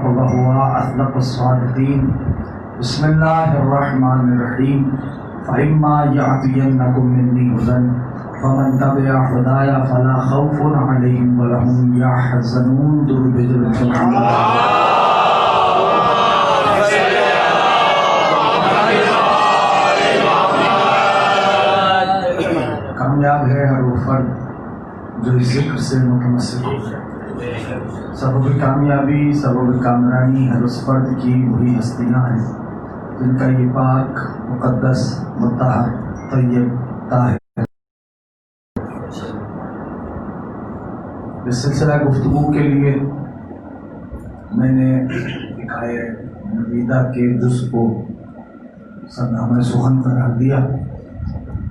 وصدق وهو أصدق الصادقين. بسم الله الرحمن الرحيم. فإما يأتينكم مني هدى فمن تبع هداي فلا خوف عليهم ولا هم يحزنون. درود کامیاب ہے ہر وہ فرد جو اس ذکر سے متمسک ہو جائے. سبب کامیابی سبب کامرانی ہر اس فرد کی وہی ہستیاں ہیں جن کا یہ پاک مقدس مطہر طیب طاہر. اس سلسلہ گفتگو کے لیے میں نے لکھائے نویدہ کے جز کو سرنامہ سخن پر رکھ دیا.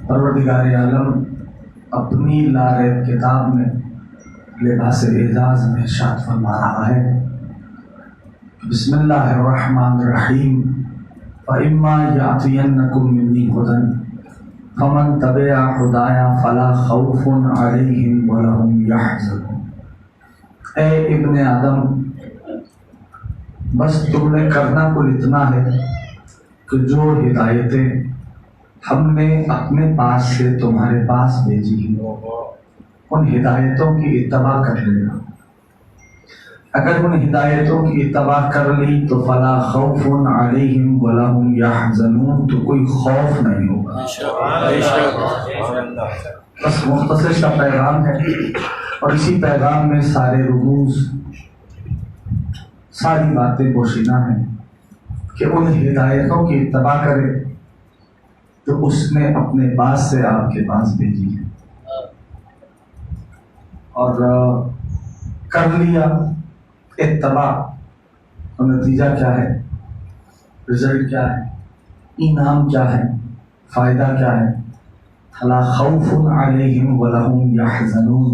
پروردگار عالم اپنی لارب کتاب میں لباس اعزاز میں ارشاد فرما رہا ہے. بسم اللہ الرحمن الرحیم. فَإِمَّا يَأْتِيَنَّكُم مِّنِّي هُدًى فَمَن تَبِعَ هُدَايَ فَلَا خَوْفٌ عَلَيْهِمْ وَلَا هُمْ يَحْزَنُونَ. اے ابن آدم، بس تم نے کرنا کل اتنا ہے کہ جو ہدایتیں ہم نے اپنے پاس سے تمہارے پاس بھیجی ہیں ان ہدایتوں کی اتباع کر لینا. اگر ان ہدایتوں کی اتباع کر لی تو فلا خوف علیہم ولا هم یحزنون، تو کوئی خوف نہیں ہوگا. بس مختصر سا پیغام ہے اور اسی پیغام میں سارے رموز ساری باتیں پوشیدہ ہیں کہ ان ہدایتوں کی اتباع کرے جو اس نے اپنے پاس سے آپ کے پاس بھیجی ہے. اور کر لیا اتباع تو نتیجہ کیا ہے، رزلٹ کیا ہے، انعام کیا ہے، فائدہ کیا ہے. فلا خوف علیہم ولا هم یحزنون،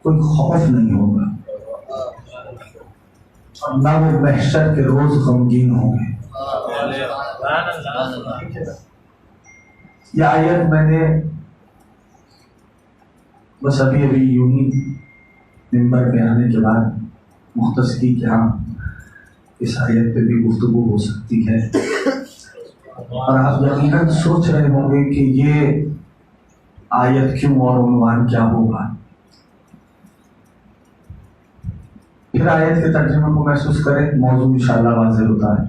کوئی خوف نہیں ہوگا اور نہ وہ محشر کے روز غمگین ہوں گے. یہ آیت میں نے بس ابھی یوں ہی ممبر پہ آنے کے بعد مختص کی کہ ہاں اس آیت پہ بھی گفتگو ہو سکتی ہے. اور آپ یقیناً سوچ رہے ہوں گے کہ یہ آیت کیوں اور عنوان کیا ہوگا. پھر آیت کے ترجمے کو محسوس کریں، موضوع انشاءاللہ واضح ہوتا ہے.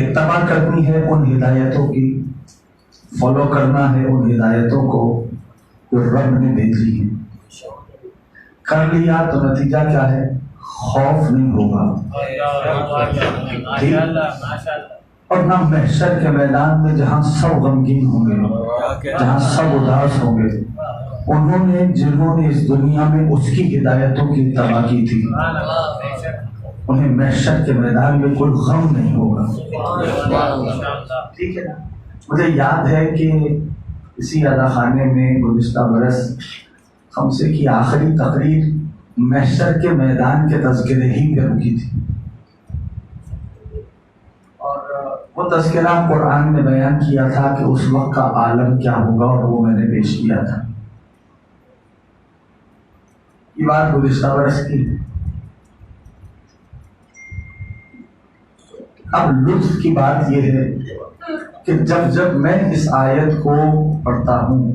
اتباع کرنی ہے ان ہدایتوں کی، فالو کرنا ہے ان ہدایتوں کو جو رب نے بھیجی ہے. کر لیا تو نتیجہ کیا ہے، خوف نہیں ہوگا اور نہ محشر کے میدان میں جہاں سب غمگین ہوں گے، جہاں سب اداس ہوں گے. جنہوں نے اس دنیا میں اس کی ہدایتوں کی اتباع کی تھی انہیں محشر کے میدان میں کوئی غم نہیں ہوگا. ٹھیک ہے نا. مجھے یاد ہے کہ اسی ادا خانے میں گزشتہ برس خمسے کی آخری تقریر محشر کے میدان کے تذکرے ہی پہ رکی تھی. اور وہ تذکرہ قرآن نے بیان کیا تھا کہ اس وقت کا عالم کیا ہوگا اور وہ میں نے پیش کیا تھا. یہ بات گزشتہ برس کی. اب لطف کی بات یہ ہے کہ جب میں اس آیت کو پڑھتا ہوں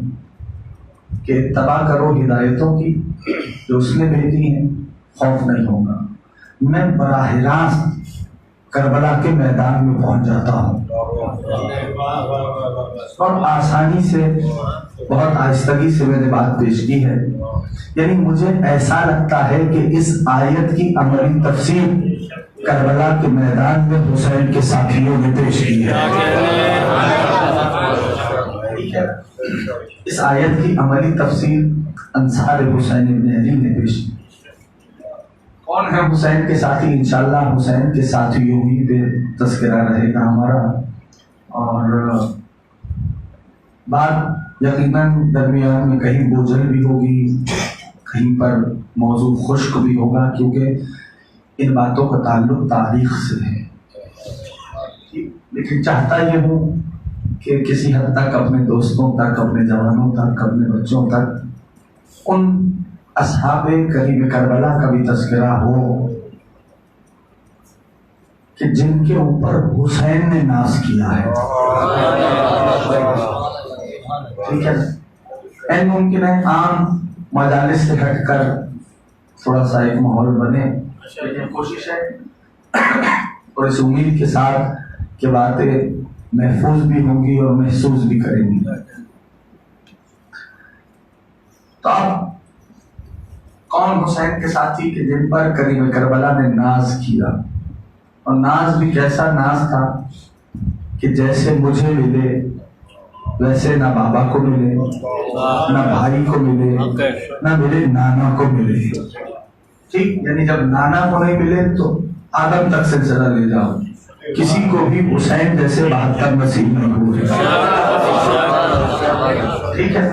کہ اتباع کرو ہدایتوں کی جو اس نے بھیجی ہیں، خوف نہیں ہوگا، میں براہ راست کربلا کے میدان میں پہنچ جاتا ہوں اور آسانی سے بہت آہستگی سے میں نے بات پیش کی ہے. یعنی مجھے ایسا لگتا ہے کہ اس آیت کی عملی تفسیر کربلا کے میدان میں حسین کے ساتھیوں نے پیش کی ہے. اس آیت کی عملی تفسیر انصار حسین ابن علی نے پیش کی. کون ہے حسین کے ساتھی؟ انشاءاللہ حسین کے ساتھیوں ہی پہ تذکرہ رہے گا ہمارا. اور بات یقیناً درمیان میں کہیں بوجھل بھی ہوگی، کہیں پر موضوع خشک بھی ہوگا، کیونکہ ان باتوں کا تعلق تاریخ سے ہے. لیکن چاہتا یہ ہوں کہ کسی حد تک اپنے دوستوں تک، اپنے جوانوں تک، اپنے بچوں تک ان اصحاب قریب کربلا کا بھی تذکرہ ہو کہ جن کے اوپر حسین نے ناز کیا ہے. ٹھیک ہے، ممکن ہے عام مجالس سے ہٹ کر تھوڑا سا ایک ماحول بنے، لیکن کوشش ہے اور اس امید کے ساتھ کہ باتیں محفوظ بھی ہوں گی اور محسوس بھی کریں گی. تو اب کون حسین کے ساتھی کہ جن پر کریم کربلا نے ناز کیا، اور ناز بھی کیسا ناز تھا کہ جیسے مجھے ملے ویسے نہ بابا کو ملے، نہ بھائی کو ملے، نہ میرے نانا کو ملے. ٹھیک، یعنی جب نانا کو نہیں ملے تو آدم تک سلسلہ لے جاؤ، کسی کو بھی حسین جیسے 72 نصیب نہیں ہوئے. ٹھیک ہے،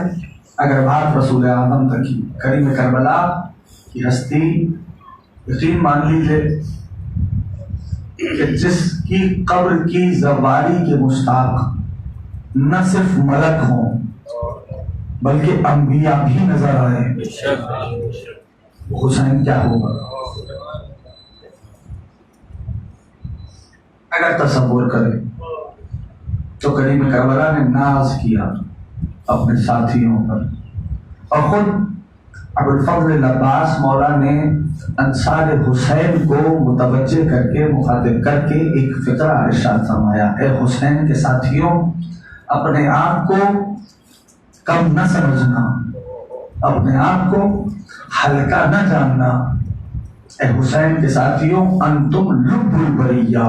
اگر بات رسول آدم تک کی، کریم کربلا کی ہستی، یقین مان لیجیے کہ جس کی قبر کی زواری کے مشتاق نہ صرف ملک ہوں بلکہ انبیاء بھی نظر آئے، حسین کیا ہوگا؟ اگر تصور کریں تو کریم کربلا نے ناز کیا اپنے ساتھیوں پر، اور خود ابوالفضل العباس مولا نے انصار حسین کو متوجہ کر کے، مخاطب کر کے ایک فقرہ ارشاد فرمایا: اے حسین کے ساتھیوں، اپنے آپ کو کم نہ سمجھنا، اپنے آپ کو ہلکا نہ جاننا. اے حسین کے ساتھیوں، انتم لب البریہ،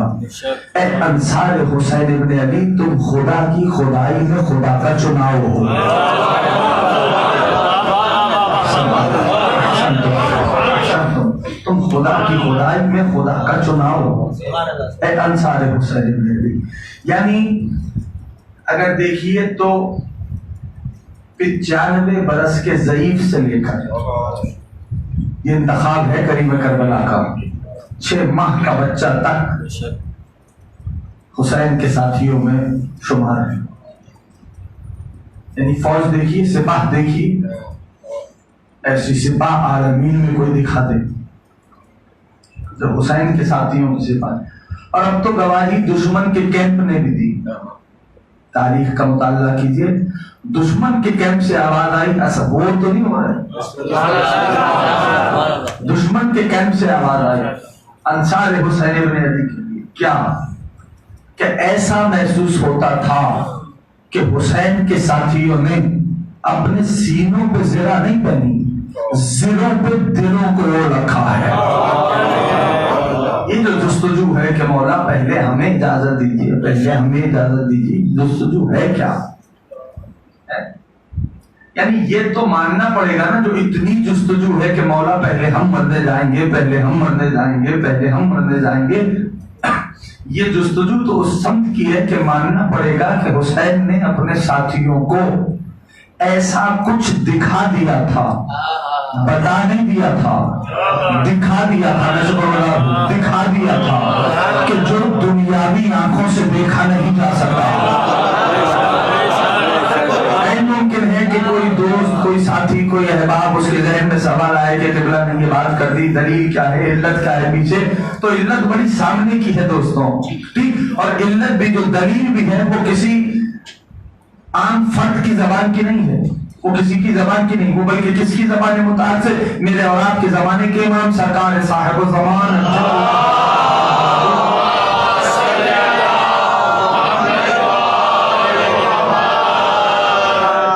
اے انصار حسین ابن علی، تم خدا کی خدائی میں خدا کا چناؤ ہو. تم خدا کی خدائی میں خدا کا چناؤ ہو، اے انصار حسین ابن علی. یعنی اگر دیکھیے تو 95 برس کے ضعیف سے لے کر یہ انتخاب ہے کریم کربلا کا، 6 ماہ کا بچہ تک حسین کے ساتھیوں میں شمار ہے. یعنی فوج دیکھیے، سپاہ دیکھیے، ایسی سپاہ عالمین میں کوئی دکھا دے جو حسین کے ساتھیوں کی سپاہ. اور اب تو گواہی دشمن کے کیمپ نے بھی دی. تاریخ کا مطالعہ کیجئے، دشمن کے کیمپ سے آواز آئی، ایسا بور تو نہیں ہو رہا ہے، دشمن کے کیمپ سے آواز آئی انصار حسین ابن علی کے لیے. کیا کہ ایسا محسوس ہوتا تھا کہ حسین کے ساتھیوں نے اپنے سینوں پہ زرہ نہیں پہنی، زروں پہ دلوں کو رکھا ہے. یہ جو جستجو ہے کہ مولا پہلے ہمیں اجازت دیجیے، پہلے ہمیں اجازت دیجیے، جستجو ہے کیا؟ یعنی یہ تو ماننا پڑے گا نا، جو اتنی جستجو ہے کہ مولا پہلے ہم مرنے جائیں گے، پہلے ہم مرنے جائیں گے، پہلے ہم مرنے جائیں گے. یہ جستجو تو اس سمت کی ہے کہ ماننا پڑے گا کہ حسین نے اپنے ساتھیوں کو ایسا کچھ دکھا دیا تھا، بتا نہیں دیا تھا، دکھا دیا تھا، دکھا دیا تھا کہ جو دنیاوی آنکھوں سے دیکھا نہیں جا سکتا. ممکن ہے کہ کوئی دوست، کوئی ساتھی، کوئی احباب اس کے ذہن میں سوال آئے کہ قبلہ نے یہ بات کر دی، دلیل کیا ہے، علت کیا ہے پیچھے؟ تو علت بڑی سامنے کی ہے دوستوں، ٹھیک، اور علت بھی جو دلیل بھی ہے وہ کسی عام فرد کی زبان کی نہیں ہے، وہ کسی کی زبان کی نہیں، وہ بلکہ کس کی زبان متعلق سے؟ میرے اور آپ کے زمانے کے امام سرکار صاحب الزمان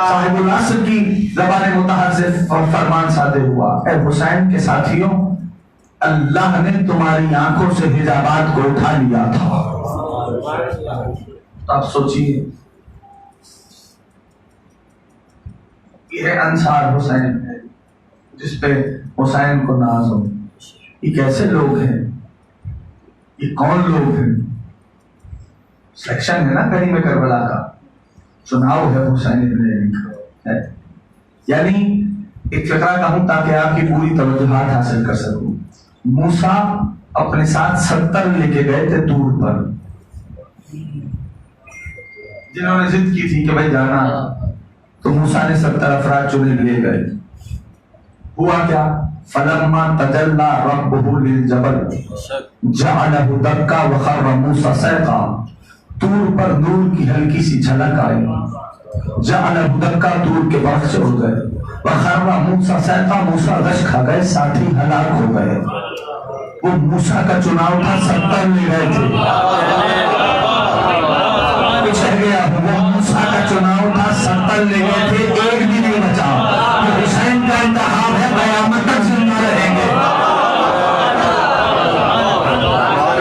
صاحب العصر کی زبان متحر سے فرمان صادر ہوا: اے حسین کے ساتھیوں، اللہ نے تمہاری آنکھوں سے حجابات کو اٹھا لیا تھا. تو آپ سوچیے، یہ انصار حسین ہے جس پہ حسین کو ناز ہو. یہ کیسے لوگ ہیں؟ یہ کون لوگ ہیں؟ سلیکشن ہے نا کریم کربلا کا، چناؤ ہے حسین ابن علی کا. یعنی ایک فقرہ کہوں تاکہ آپ کی پوری توجہات حاصل کر سکوں. موسیٰ اپنے ساتھ 70 لے کے گئے تھے دور پر، جنہوں نے ضد کی تھی کہ بھائی جانا، تو موسیٰ نے 70 افراد چنے لے گئے. ہوا کیا؟ فلما تجلى ربه للجبل جعله دكا وخر موسى صعقا، طور پر نور کی ہلکی سی جھلک آئی، جعله دكا، طور کے برف سے اڑ گئے، وخر موسى صعقا، موسیٰ غش کھا گئے، ساتھی ہلاک ہو گئے۔ وہ موسیٰ کا چناؤ تھا، 70 لے گئے تھے، پچھڑ گیا۔ وہ موسیٰ کا چناؤ تھا، 70 لے گئے تھے، ایک بھی نہیں بچا۔ یہ حسین کا انتخاب ہے، قیامت تک زندہ رہیں گے۔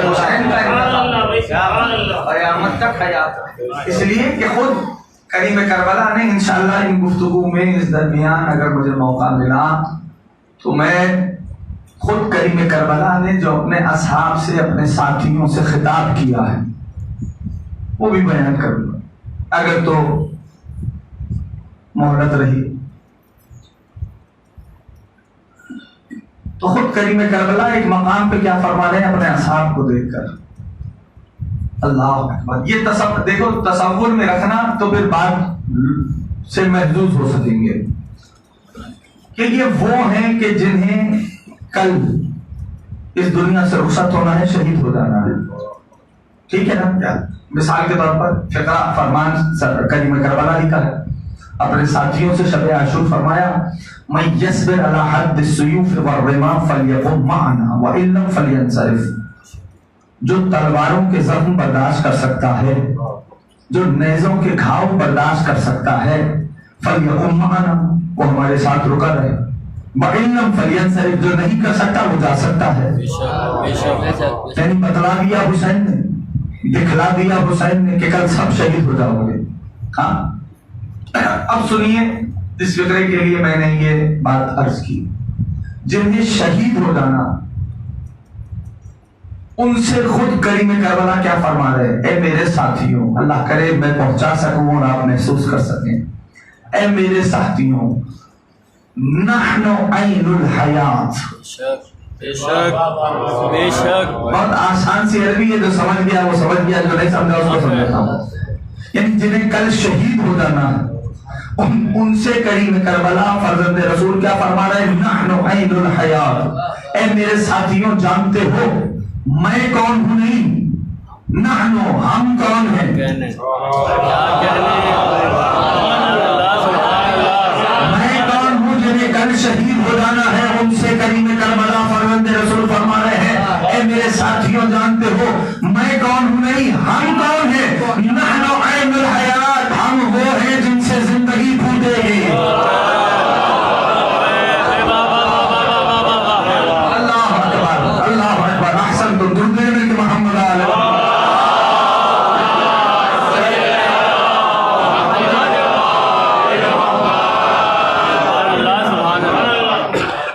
حسین کا انتخاب قیامت تک حیات، اس لیے کہ خود کریم کربلا نے انشاءاللہ ان گفتگو میں اس درمیان اگر مجھے موقع ملا تو میں خود کریم کربلا نے جو اپنے اصحاب سے، اپنے ساتھیوں سے خطاب کیا ہے وہ بھی بیان کروں گا اگر تو مہلت رہی۔ تو خود کریم کربلا ایک مقام پہ کیا فرما رہے ہیں اپنے اصحاب کو دیکھ کر، اللہ اکبر۔ یہ تصور دیکھو، تصور میں رکھنا تو پھر بات سے محظوظ ہو سکیں گے کہ یہ وہ ہیں کہ جنہیں کل اس دنیا سے رخصت ہونا ہے، شہید ہو جانا ہے، ٹھیک ہے نا۔ مثال کے طور پر فقہ فرمان کریم کربلا لکھا ہے، اپنے ساتھیوں سے شب عاشور فرمایا من یصبر علی حد السیوف والرما فلیقم معنا وان لم فلینصرف، جو تلواروں کے زخم برداشت کر سکتا ہے، جو نیزوں کے گھاؤ برداشت کر سکتا ہے، فلیقم معنا، وہ ہمارے ساتھ رکا رہے، وان لم فلینصرف، جو نہیں کر سکتا وہ جا سکتا ہے۔ یعنی بتلا دیا حسین نے، دکھلا دیا حسین نے کہ کل سب شہید ہو جاؤ گے۔ ہاں اب سنیے، اس فکرے کے لیے میں نے یہ بات عرض کی، جنہیں شہید ہو جانا ان سے خود کریم کربلا کیا فرما رہے، اے میرے ساتھیوں، اللہ کرے میں پہنچا سکوں اور آپ محسوس کر سکیں، اے میرے ساتھیوں، نحن عین الحیات۔ بے شک بے شک، بہت آسان سی عربی ہے، جو سمجھ گیا وہ سمجھ گیا، جو نہیں سمجھا اس کو سمجھاتا ہوں۔ یعنی جنہیں کل شہید ہو جانا ان سے کریم کربلا فرزند رسول کیا فرما رہے ہیں، نحن عین الحیات، اے میرے ساتھیوں جانتے ہو میں کون ہوں نہیں، نحن ہم کون ہیں، میں کون ہوں جنہیں کل شہید ہو جانا ہے، ان سے کریم کربلا فرزند رسول فرما رہے ہیں اے میرے ساتھیوں جانتے ہو میں کون ہوں نہیں، ہم کون ہیں، نحن عین الحیات، ہم وہ ہیں جن سے زندگی پھوٹے گی۔ اللہ اکبر، اللہ اکبر، احسن تو درود نبی محمد علیہ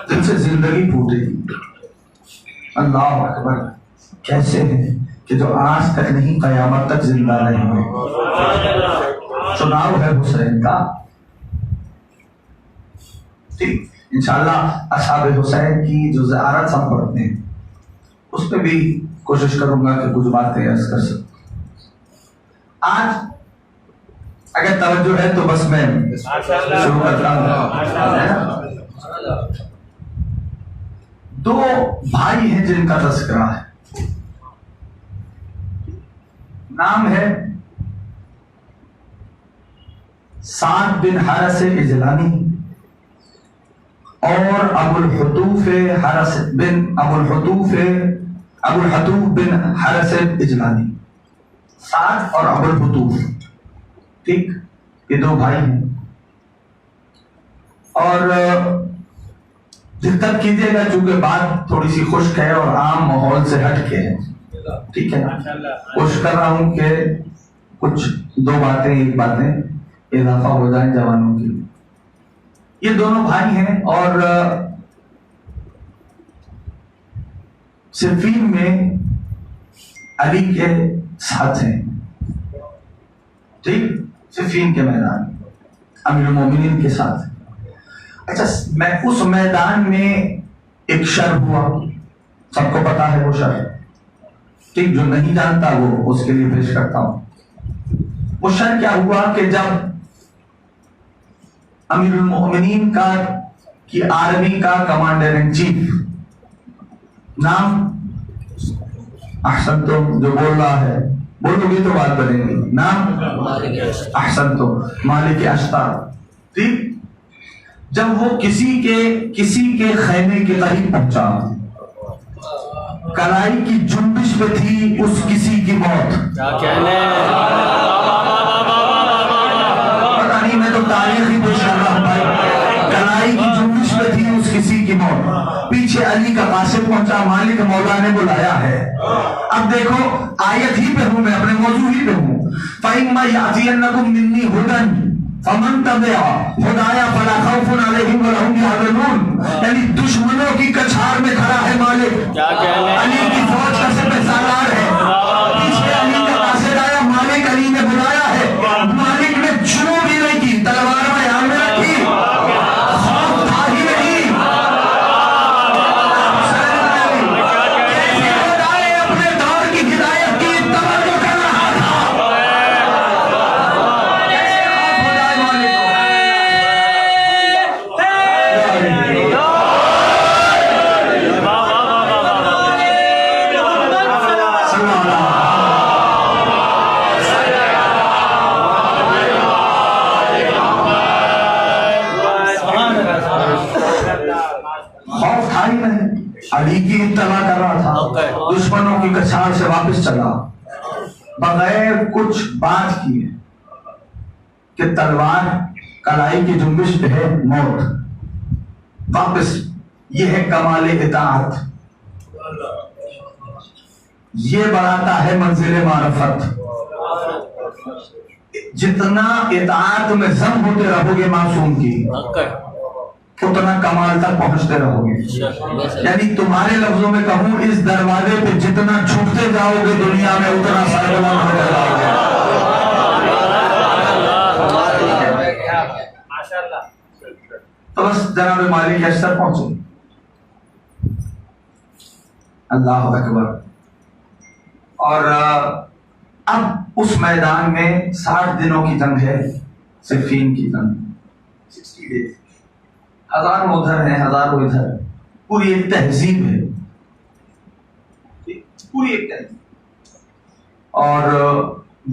جن سے زندگی پھوٹے گی۔ اللہ اکبر، کیسے ہیں کہ جو آج تک نہیں قیامت تک زندہ رہیں گے۔ چناؤ ہے حسین کا، ٹھیک انشاءاللہ اصحاب حسین کی جو زیارت ہم پڑھتے ہیں اس پہ بھی کوشش کروں گا کہ کچھ باتیں عرض کر سکوں۔ آج اگر توجہ ہے تو بس میں شروع کرتا ہوں۔ دو بھائی ہیں جن کا تذکرہ ہے، نام ہے سعد بن حارث اجلانی اور ابو الحطوف بن حارث اجلانی، سعد اور ابو الحطوف، ٹھیک، یہ دو بھائی ہیں۔ اور دقت کیجیے گا چونکہ بات تھوڑی سی خشک ہے اور عام ماحول سے ہٹ کے ہے، ٹھیک ہے نا، کوشش کر رہا ہوں کہ کچھ دو باتیں ایک باتیں اضافہ ہو جائیں جوانوں کے لیے۔ یہ دونوں بھائی ہیں اور صفین میں علی کے ساتھ ہیں، ٹھیک، صفین کے میدان امیر المومنین کے ساتھ۔ اچھا، میں اس میدان میں ایک شر ہوا، سب کو پتا ہے وہ شر، ٹھیک، جو نہیں جانتا وہ اس کے لیے پیش کرتا ہوں۔ وہ شر کیا ہوا کہ جب امیر المومنین کا کہ آرمی کا کمانڈر ان چیف نام احسن تو جو بول رہا ہے بولو گے تو بات بنے گی. نام احسن تو مالک اشتر. ٹھیک. جب وہ کسی کے خیمے کے قریب پہنچا, کلائی کی جنبش پہ تھی اس کسی کی موت. پتہ نہیں, میں تو تاریخ ہی پیش کر رہا ہوں بھائی. کلائی کی جنبش پہ تھی اس کسی کی موت. پیچھے علی کا قاصد پہنچا, مالک مولا نے بلایا ہے. اب دیکھو آیت ہی پہ ہوں, میں اپنے موضوع ہی پہ ہوں. فَإِمَّا يَأْتِيَنَّكُم مِّنِّي هُدًى فَمَن تَبِعَ هُدَايَ فَلَا خَوْفٌ عَلَيْهِمْ وَلَا هُمْ يَحْزَنُونَ. یعنی دشمنوں کی کچھار میں کھڑا ہے مالک. علی کی فوج کا سپہ سالار ہے. پیچھے علی کا قاصد آیا, مالک علی نے بلایا ہے. مالک نے چھو بھی نہیں کی, تلوار میں یاد میں رکھی, خوف تھا ہی نہیں. اپنے دور کی ہدایت کی توجہ کر رہا تھا. خوف تھا ہی نہیں, علی کی اتباع کر رہا تھا. دشمنوں کی کچھار سے واپس چلا بغیر کچھ بات کیے کہ تلوار کلائی کی جنبش پہ ہے, موت. واپس. یہ ہے کمال اطاعت, یہ بڑھاتا ہے منزل معرفت. جتنا اطاعت میں ضم ہوتے رہو گے معصوم کی, اتنا کمال تک پہنچتے رہو گے. یعنی تمہارے لفظوں میں کہوں, اس دروازے پہ جتنا چھوٹتے جاؤ گے دنیا میں اتنا سربلند ہوتے جاؤ گے. تو بس جناب مالک اشتر پہنچے. اللہ اکبر. اور اب اس میدان میں 60 دنوں کی جنگ ہے, صفین کی جنگ. 60 days. ہزاروں ادھر ہیں, ہزاروں ادھر. پوری ایک تہذیب ہے, پوری ایک تہذیب. اور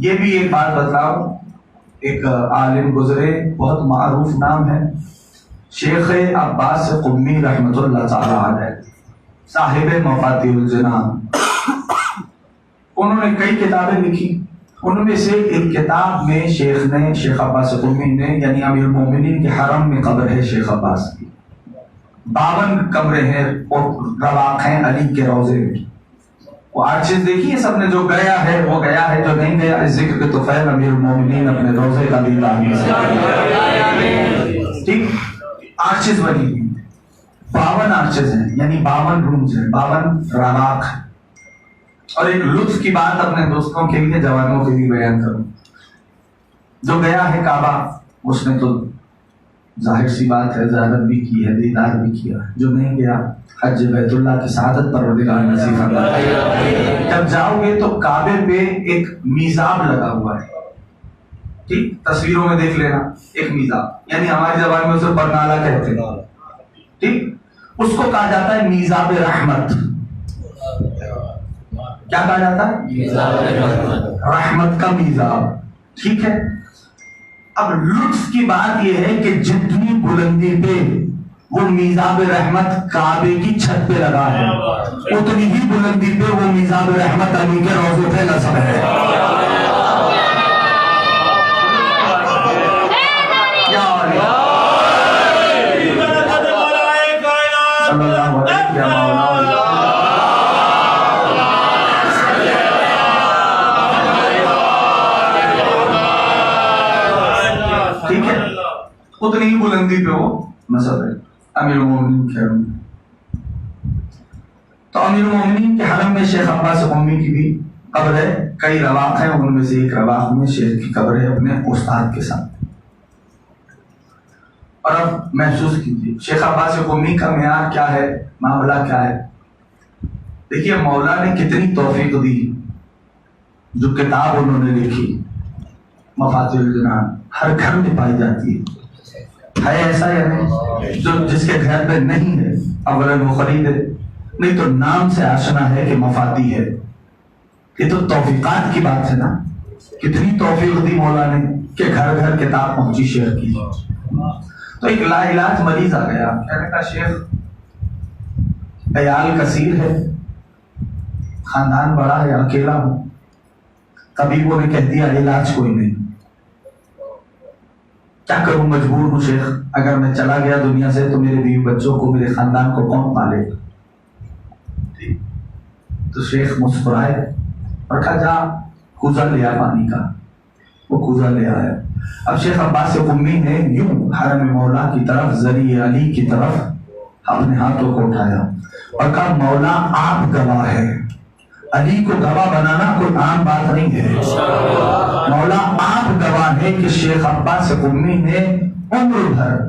یہ بھی ایک بات بتلاؤ, ایک عالم گزرے, بہت معروف نام ہے, شیخ عباس قمی رحمۃ اللہ تعالی علیہ, صاحب مفاتیح الجنان. انہوں نے کئی کتابیں لکھی. ان میں سے ایک کتاب میں شیخ عباس قمی نے, یعنی امیر المومنین کے حرم میں قبر ہے شیخ عباس کی. 52 کمرے ہیں اور رواق ہیں علی کے روضے میں. وہ 8 چیز دیکھیے سب نے, جو گیا ہے وہ گیا ہے, جو نہیں گیا اس ذکر کے طفیل امیر المومنین اپنے روضے کا دیدار نہیں سکتے. ٹھیک. 8 چیز بنی ہوئی, 52 آرچز ہیں, یعنی 52 رومز ہیں, 52 رواق ہیں. اور ایک لطف کی بات اپنے دوستوں کے لیے, جوانوں کے لیے بیان کروں. جو گیا ہے کعبہ, اس نے تو ظاہر سی بات ہے زیارت بھی کی ہے, دیدار بھی کیا. جو نہیں گیا, حج بیت اللہ کی سعادت پروردگار نصیب فرمائے. جب جاؤ گے تو کعبے پہ ایک میزاب لگا ہوا ہے. ٹھیک, تصویروں میں دیکھ لینا, ایک میزاب, یعنی ہماری زبان میں اسے برنالہ کہتے ہیں. ٹھیک. اس کو کہا جاتا ہے میزاب رحمت. کیا کہا جاتا ہے؟ رحمت کا میزاب. ٹھیک ہے. اب لطف کی بات یہ ہے کہ جتنی بلندی پہ وہ میزاب رحمت کعبے کی چھت پہ لگا ہے, اتنی ہی بلندی پہ وہ میزاب رحمت علی کے روضے پہ نصب ہے. ٹھیک ہے. اتنی ہی بلندی پہ وہ نصب ہے امیر المومنین کے حرم میں. تو امیر المومنین کے حرم میں شیخ عباس قمی کی بھی قبر ہے. کئی رواق ہیں, ان میں سے ایک رواق میں شیخ کی قبر ہے اپنے استاد کے ساتھ. اور اب محسوس کیجیے شیخ عباس قمی کا معیار کیا ہے, معاملہ کیا ہے. دیکھیے مولا نے کتنی توفیق دی. جو کتاب انہوں نے لکھی مفاتیح الجنان, ہر گھر میں پائی جاتی ہے. ہے ایسا یا نہیں؟ جو جس کے گھر میں نہیں ہے اولا وہ خریدے، نہیں تو نام سے آشنا ہے کہ مفادی ہے. یہ تو توفیقات کی بات ہے نا. کتنی توفیق دی مولا نے کہ گھر گھر کتاب پہنچی شیخ کی. تو ایک لا علاج مریض آ گیا، کہنے کا شیخ عیال کثیر ہے، خاندان بڑا ہے، اکیلا ہوں. طبیبوں نے کہہ دیا علاج کوئی نہیں. کیا کروں، مجبور ہوں شیخ. اگر میں چلا گیا دنیا سے تو میرے بیوی بچوں کو، میرے خاندان کو کون پالے گا؟ تو شیخ مسکرائے اور کہا جا کوزہ لے آ پانی کا. وہ کوزہ لے آیا. اب شیخ عباس قمی نے یوں حرم مولا کی طرف، ذریعہ علی کی طرف اپنے ہاتھوں کو اٹھایا اور کہا مولا آپ گواہ ہے. علی کو گواہ بنانا کوئی عام بات نہیں ہے. مولا آپ گواہ ہے کہ شیخ عباس قمی نے عمر بھر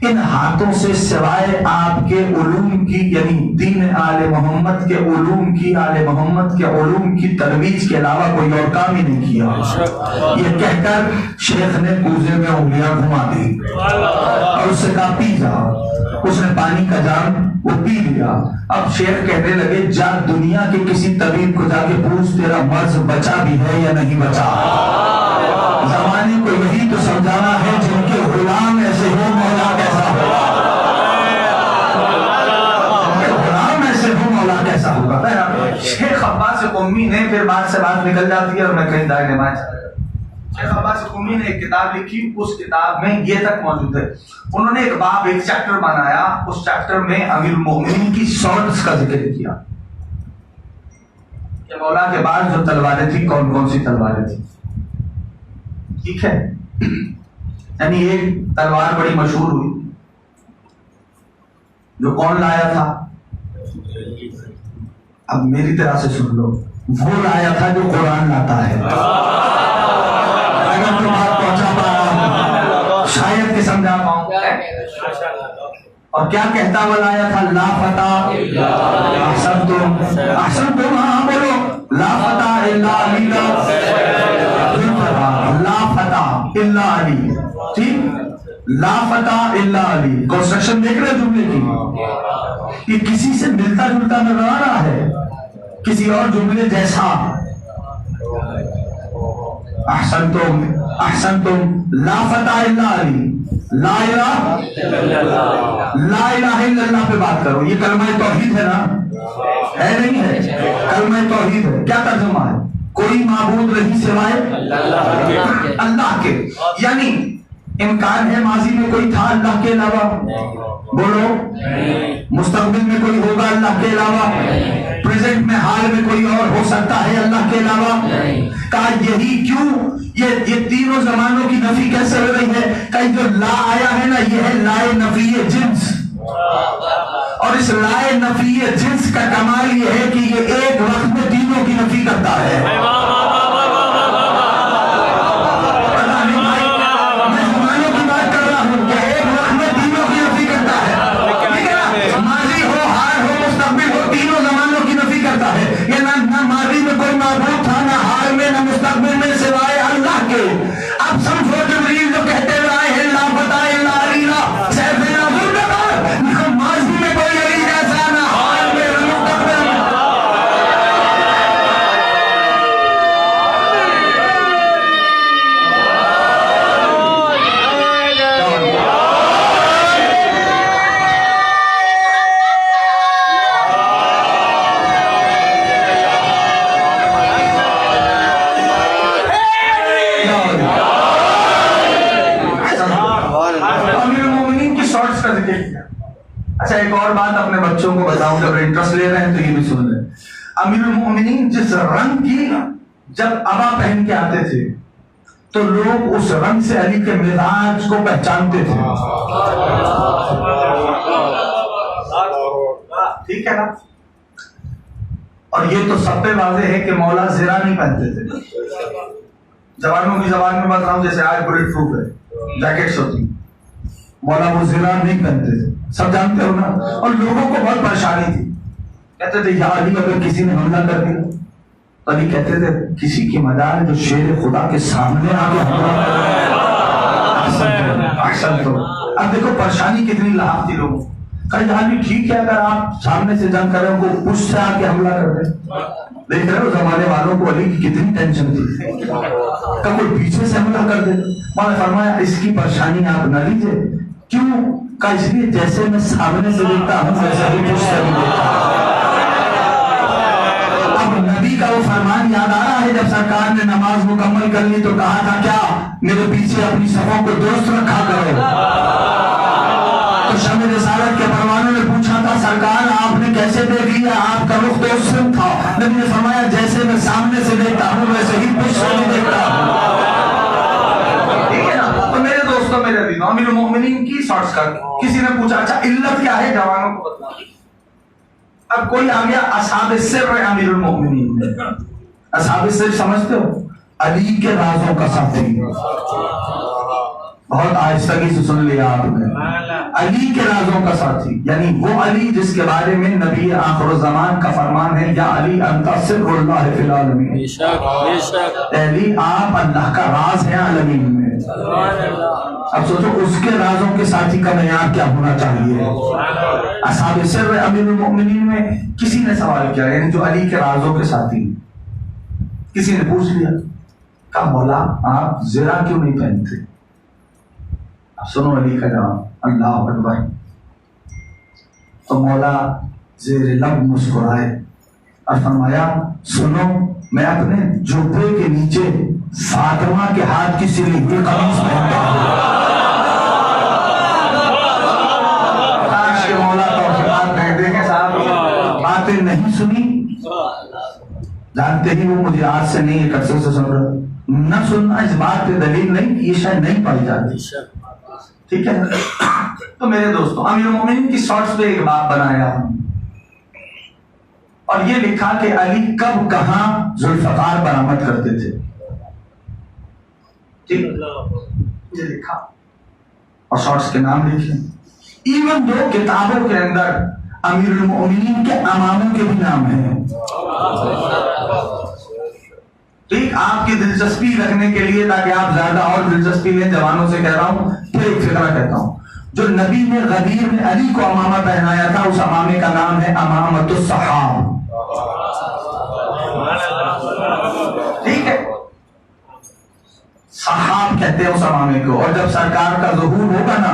ان ہاتھوں سے سوائے آپ کے علوم کی، یعنی دین آل محمد کے علوم کی، آل محمد کے علوم کی ترویج کے علاوہ کوئی اور کام ہی نہیں کیا. یہ کہہ کر شیخ نے کوزے میں انگلیاں گھما دی اور اس سے کہا پی جا. اس نے پانی کا جام وہ پی لیا. اب شیخ کہنے لگے جا دنیا کے کسی طبیب کو جا کے پوچھ تیرا مرض بچا بھی ہے یا نہیں بچا. زمانے کو یہی تو سمجھانا ہے جن کے غلام ایسے ہو مولا کیسا ہوگا. غلام ایسے ہو مولا کیسا ہوگا. شیخ عباس قمی نے پھر بات سے بات نکل جاتی ہے اور میں کہیں دائیں بائیں چلا جاتا. شیخ عباس قمی نے ایک کتاب لکھی، اس کتاب میں یہ تک موجود ہے. انہوں نے ایک باب، ایک چیپٹر بنایا. اس چیپٹر میں امیر المومنین کی سورڈز کا ذکر کیا کہ مولا کے بعد جو تلواریں تھی کون کون سی تلواریں تھی. ٹھیک ہے، یعنی ایک تلوار بڑی مشہور ہوئی جو کون لایا تھا؟ اب میری طرح سے سن لو، وہ لایا تھا جو قرآن لاتا ہے. اگر تو بات پہنچا پا رہا ہوں شاید کہ سمجھا پاؤں. اور کیا کہتا ہوا لایا تھا؟ لا فتح احسنتم احسنتم. ہاں بولو لا فتح الا علی. لا فتح الا علی. ٹھیک، لا فتح الا علی. کنسٹرکشن دیکھ رہے جملے کی، یہ کسی سے ملتا جلتا نظر آ رہا ہے، کسی اور جملے جیسا. احسنتم احسنتم لا فتح الا علی. لا الہ الا اللہ پہ بات کرو. یہ کلمہ توحید ہے نا؟ ہے نہیں ہے؟ کلمہ توحید ہے. کیا ترجمہ ہے؟ کوئی معبود نہیں سوائے اللہ کے. یعنی امکان ہے ماضی میں کوئی تھا اللہ کے علاوہ؟ بولو. مستقبل میں کوئی ہوگا اللہ کے علاوہ؟ پریزنٹ میں حال میں کوئی اور ہو سکتا ہے اللہ کے علاوہ؟ کہا یہی کیوں یہ تینوں زمانوں کی نفی کیسے ہو رہی ہے؟ کہ جو لا آیا ہے نا، یہ ہے لائے نفی جنس. اور اس لائے نفی جنس کا کمال یہ ہے کہ یہ ایک وقت میں تینوں کی نفی کرتا ہے. اچھا ایک اور بات اپنے بچوں کو بتاؤں، جب انٹرسٹ لے رہے ہیں تو یہ بھی سن لیں. امیر المومنین جس رنگ کی جب ابا پہن کے آتے تھے تو لوگ اس رنگ سے علی کے مزاج کو پہچانتے تھے. ٹھیک ہے نا؟ اور یہ تو سب پہ واضح ہے کہ مولا زرہ نہیں پہنتے تھے. جوانوں کی زبان میں بات رہا ہوں، جیسے آج بلٹ پروف ہے جیکٹس ہوتی، مولا وہ زرہ نہیں پہنتے تھے. سب جانتے ہو نا؟ اور لوگوں کو بہت پریشانی تھی. کہتے تھے یا علی اگر کسی نے حملہ کر دیا، علی کہتے تھے کسی کی مدار جو شیر خدا کے سامنے آ کے حملہ کر دیا. احسن تو اب دیکھو پریشانی کتنی لاحق تھی لوگوں. کہیں یہاں بھی ٹھیک ہے اگر آپ سامنے سے جنگ کر رہے ہو کو پش سے آ کے حملہ کر دیں. دیکھ رہے ہو زمانے والوں کو علی کی کتنی ٹینشن تھی کہ کوئی پیچھے سے حملہ کر دے. میں نے فرمایا اس کی پریشانی آپ نہ لیجیے. کیوں؟ کہ اس لیے جیسے میں سامنے سے دیکھتا ہوں ویسے ہی پش سے بھی دیکھتا ہوں. اب نبی کا وہ فرمان یاد آ رہا ہے جب سرکار نے نماز مکمل کر لی تو کہا تھا کیا میرے پیچھے اپنی صفوں کو درست رکھا کرو. تو شمع رسالت کے پروانوں نے پوچھا تھا سرکار آپ نے کیسے دیکھ لیا؟ آپ کا رخ تو اس سمت تھا. نبی نے فرمایا جیسے میں سامنے سے دیکھتا ہوں ویسے ہی پیچھے سے بھی دیکھتا ہوں. ٹھیک ہے نا؟ تو میرے دوستوں میرے عزیزوں امیر المومنین کی شارٹس کٹ. کسی نے پوچھا اچھا علت کیا ہے جوانوں کو بتلا. اب کوئی آ گیا اصحاب السر امیر المومنین میں. اصحاب السر سمجھتے ہو؟ علی کے رازوں کا ساتھی. بہت آہستگی سے سن لیا آپ نے. علی کے رازوں کا ساتھی یعنی وہ علی جس کے بارے میں نبی آخر الزمان کا فرمان ہے یا علی انت سر اللہ فی العالمین. بے شک بے شک. علی آپ اللہ کا راز ہیں عالمین میں. اب سوچو اس کے رازوں کے ساتھی کا معیار کیا ہونا چاہیے. اصحاب سر امیر المؤمنین میں کسی نے سوال کیا یعنی جو علی کے رازوں کے ساتھی. کسی نے پوچھ لیا کہ مولا آپ زرہ کیوں نہیں پہنتے؟ سنو علی کا جواب اللہ اکبر. تو مولا زیر لب مسکرائے اور فرمایا سنو میں اپنے جبے کے نیچے فاطمہ کے ہاتھ کی سلی ہوئی قمیص پہنتا ہوں. کاش کے مولا توفیقات کہتے ہیں صاحب باتیں نہیں سنی. جانتے ہی وہ مجھے آج سے نہیں ایک عرصے سے سن رہا. نہ سننا اس بات پہ دلیل نہیں کہ یہ شاید نہیں پائی جاتی. ٹھیک ہے. تو میرے دوستوں امیر المومنین کی شارٹس پہ ایک بات بنایا اور یہ لکھا کہ علی کب کہاں ذوالفقار برآمد کرتے تھے. ٹھیک یہ لکھا اور شارٹس کے نام لکھے. ایون دو کتابوں کے اندر امیر المومنین کے اماموں کے بھی نام ہیں. ٹھیک آپ کی دلچسپی رکھنے کے لیے تاکہ آپ زیادہ اور دلچسپی لیں جوانوں سے کہہ رہا ہوں پھر ایک فقرہ کہتا ہوں. جو نبی نے غدیر میں علی کو امامہ پہنایا تھا اس امامے کا نام ہے امامت الصحاب. ٹھیک ہے صحاب کہتے ہیں اس امامے کو. اور جب سرکار کا ظہور ہوگا نا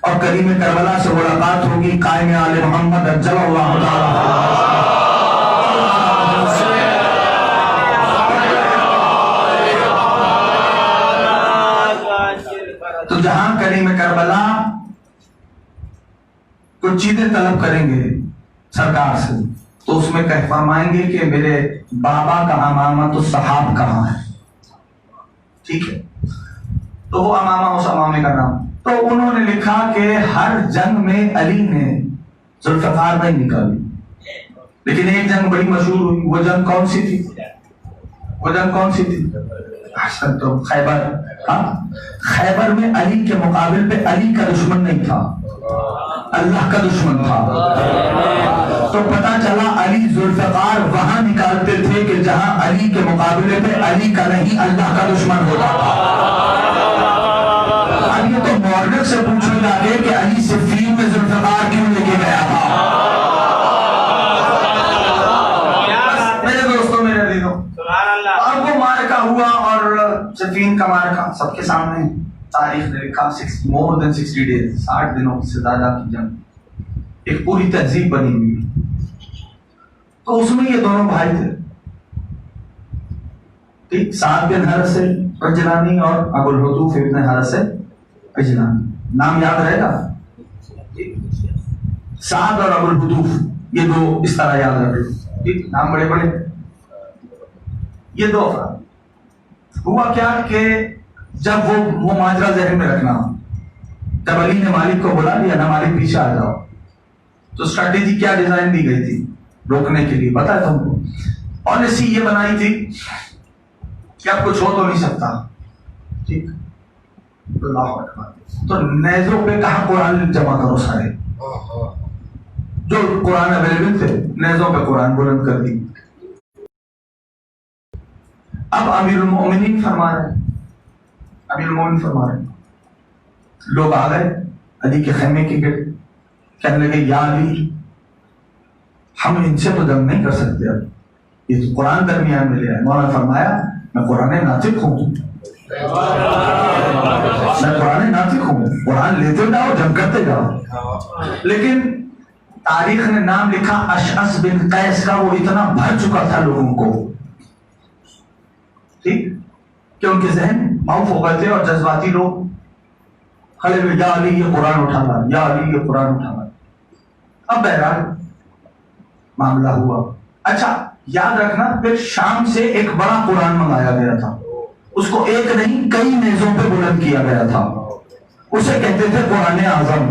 اور کریم کربلا سے ملاقات ہوگی قائم آل محمد اجل اللہ تعالی تو جہاں کریم کربلا کچھ چیزیں طلب کریں گے سرکار سے تو اس میں کہہ فرمائیں گے کہ میرے بابا کا امامت الصحاب کہاں ہے. ٹھیک ہے تو وہ امامہ اس امامے کا نام. تو انہوں نے لکھا کہ ہر جنگ میں علی نے ذوالفقار نہیں نکالی لیکن ایک جنگ بڑی مشہور ہوئی. وہ جنگ کون سی تھی؟ وہ جنگ کون سی تھی؟ تو خیبر. خیبر میں علی کے مقابل پہ علی کا دشمن نہیں تھا اللہ کا دشمن تھا. تو پتا چلا علی ذوالفقار وہاں نکالتے تھے کہ جہاں علی کے مقابلے پہ علی کا نہیں اللہ کا دشمن ہوتا تھا. اب یہ تو مورنر سے پوچھو جا کے کہ علی صفین میں ذوالفقار کیوں لے کے گیا تھا. میرے دوستوں میرے عزیزوں اب وہ مارکہ ہوا اور صفین کا مارکہ سب کے سامنے تاریخ نے لکھا more than 60 days 60 دنوں سے زیادہ کی جنگ. ایک پوری تہذیب بنی ہوئی. تو اس میں یہ دونوں بھائی تھے ٹھیک سعد بن حرث عجلانی اور ابو الحطوف ابن حرث عجلانی. نام یاد رہے گا سعد اور ابو الحطوف یہ دو اس طرح یاد رکھ لو. ٹھیک نام بڑے بڑے. یہ دو افراد ہوا کیا کہ جب وہ ماجرا ذہن میں رکھنا جب علی نے مالک کو بلا لیا نا مالک پیچھے آ جاؤ تو اسٹریٹجی کیا ڈیزائن دی گئی تھی روکنے کے لیے پتا ہے تم کو. پالیسی یہ بنائی تھی کہ اب کچھ ہو تو نہیں سکتا. ٹھیک اللہ اکبر. تو نیزوں پہ کہاں قرآن جمع کرو سارے جو قرآن اویلیبل تھے نیزوں پہ قرآن بلند کر دی. اب امیر المومنین فرما رہے لوگ آ گئے علی کے خیمے کی گرد، کہنے لگے یا علی ہم ان سے تو جنگ نہیں کر سکتے، اب یہ تو قرآن درمیان میں لے آئے۔ مولانا نے فرمایا میں قرآن ناطق ہوں، میں قرآن ناطق ہوں، قرآن لیتے جاؤ جنگ کرتے جاؤ۔ لیکن تاریخ نے نام لکھا اشعث بن قیس کا، وہ اتنا بھر چکا تھا لوگوں کو، ٹھیک، کہ ان کے ذہن معاف ہو گئے تھے اور جذباتی لوگ کھڑے ہوئے یا علی یہ قرآن اٹھا لا، یا علی یہ قرآن اٹھا لا۔ اب بہرحال معاملہ ہوا۔ اچھا یاد رکھنا پھر شام سے ایک بڑا قرآن منگایا گیا تھا، اس کو ایک نہیں کئی نیزوں پہ بلند کیا گیا تھا، اسے کہتے تھے قرآن اعظم۔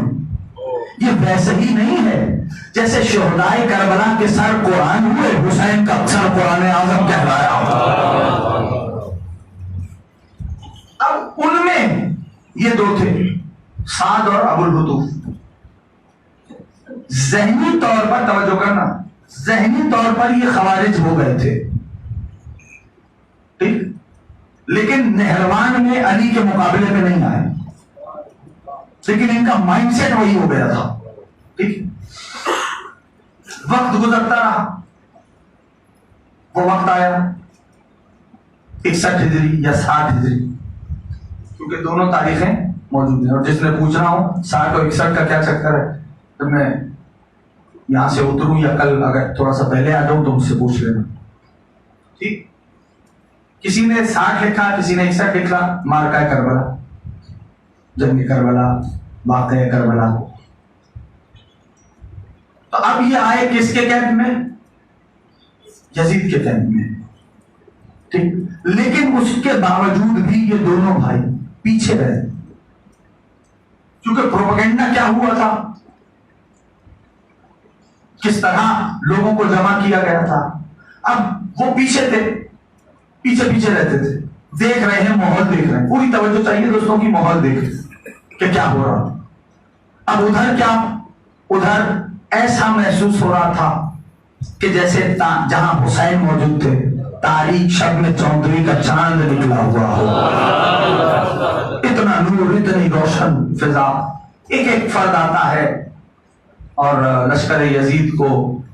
یہ ویسے ہی نہیں ہے جیسے شہدائے کربلا کے سر قرآن ہوئے، حسین کا سر قرآن اعظم کہلایا۔ اب ان میں یہ دو تھے، سعد اور ابو البطوف۔ ذہنی طور پر توجہ کرنا، ذہنی طور پر یہ خوارج ہو گئے تھے، ٹھیک، لیکن نہروان میں علی کے مقابلے میں نہیں آئے، لیکن ان کا مائنڈ سیٹ وہی ہو گیا تھا، ٹھیک۔ وقت گزرتا رہا، وہ وقت آیا 61 ہجری یا 60 ہجری، کیونکہ دونوں تاریخیں موجود ہیں، اور جس نے پوچھنا ہو 60 اور 61 کا کیا چکر ہے، تو میں یہاں سے اتروں یا کل اگر تھوڑا سا پہلے آ جاؤں تو مجھ سے پوچھ لینا، ٹھیک۔ کسی نے 60 لکھا، کسی نے 61 لکھا، مارکہ کربلا، جنگ کربلا، واقعہ کربلا۔ تو اب یہ آئے کس کے کیمپ میں؟ یزید کے کیمپ میں، ٹھیک۔ لیکن اس کے باوجود بھی یہ دونوں بھائی پیچھے رہے، کیونکہ پروپیگنڈا کیا ہوا تھا، کس طرح لوگوں کو جمع کیا گیا تھا۔ اب وہ پیچھے تھے، پیچھے پیچھے رہتے تھے، دیکھ رہے ہیں، ماحول دیکھ رہے ہیں، پوری توجہ چاہیے دوستوں کی، ماحول دیکھ کہ کیا ہو رہا۔ اب ادھر کیا، ادھر ایسا محسوس ہو رہا تھا کہ جیسے جہاں حسین موجود تھے تاریخ شب میں چودھری کا چاند نکلا ہوا ہو، اتنا نور، اتنی روشن فضا۔ ایک ایک فرد آتا ہے اور لشکر یزید کو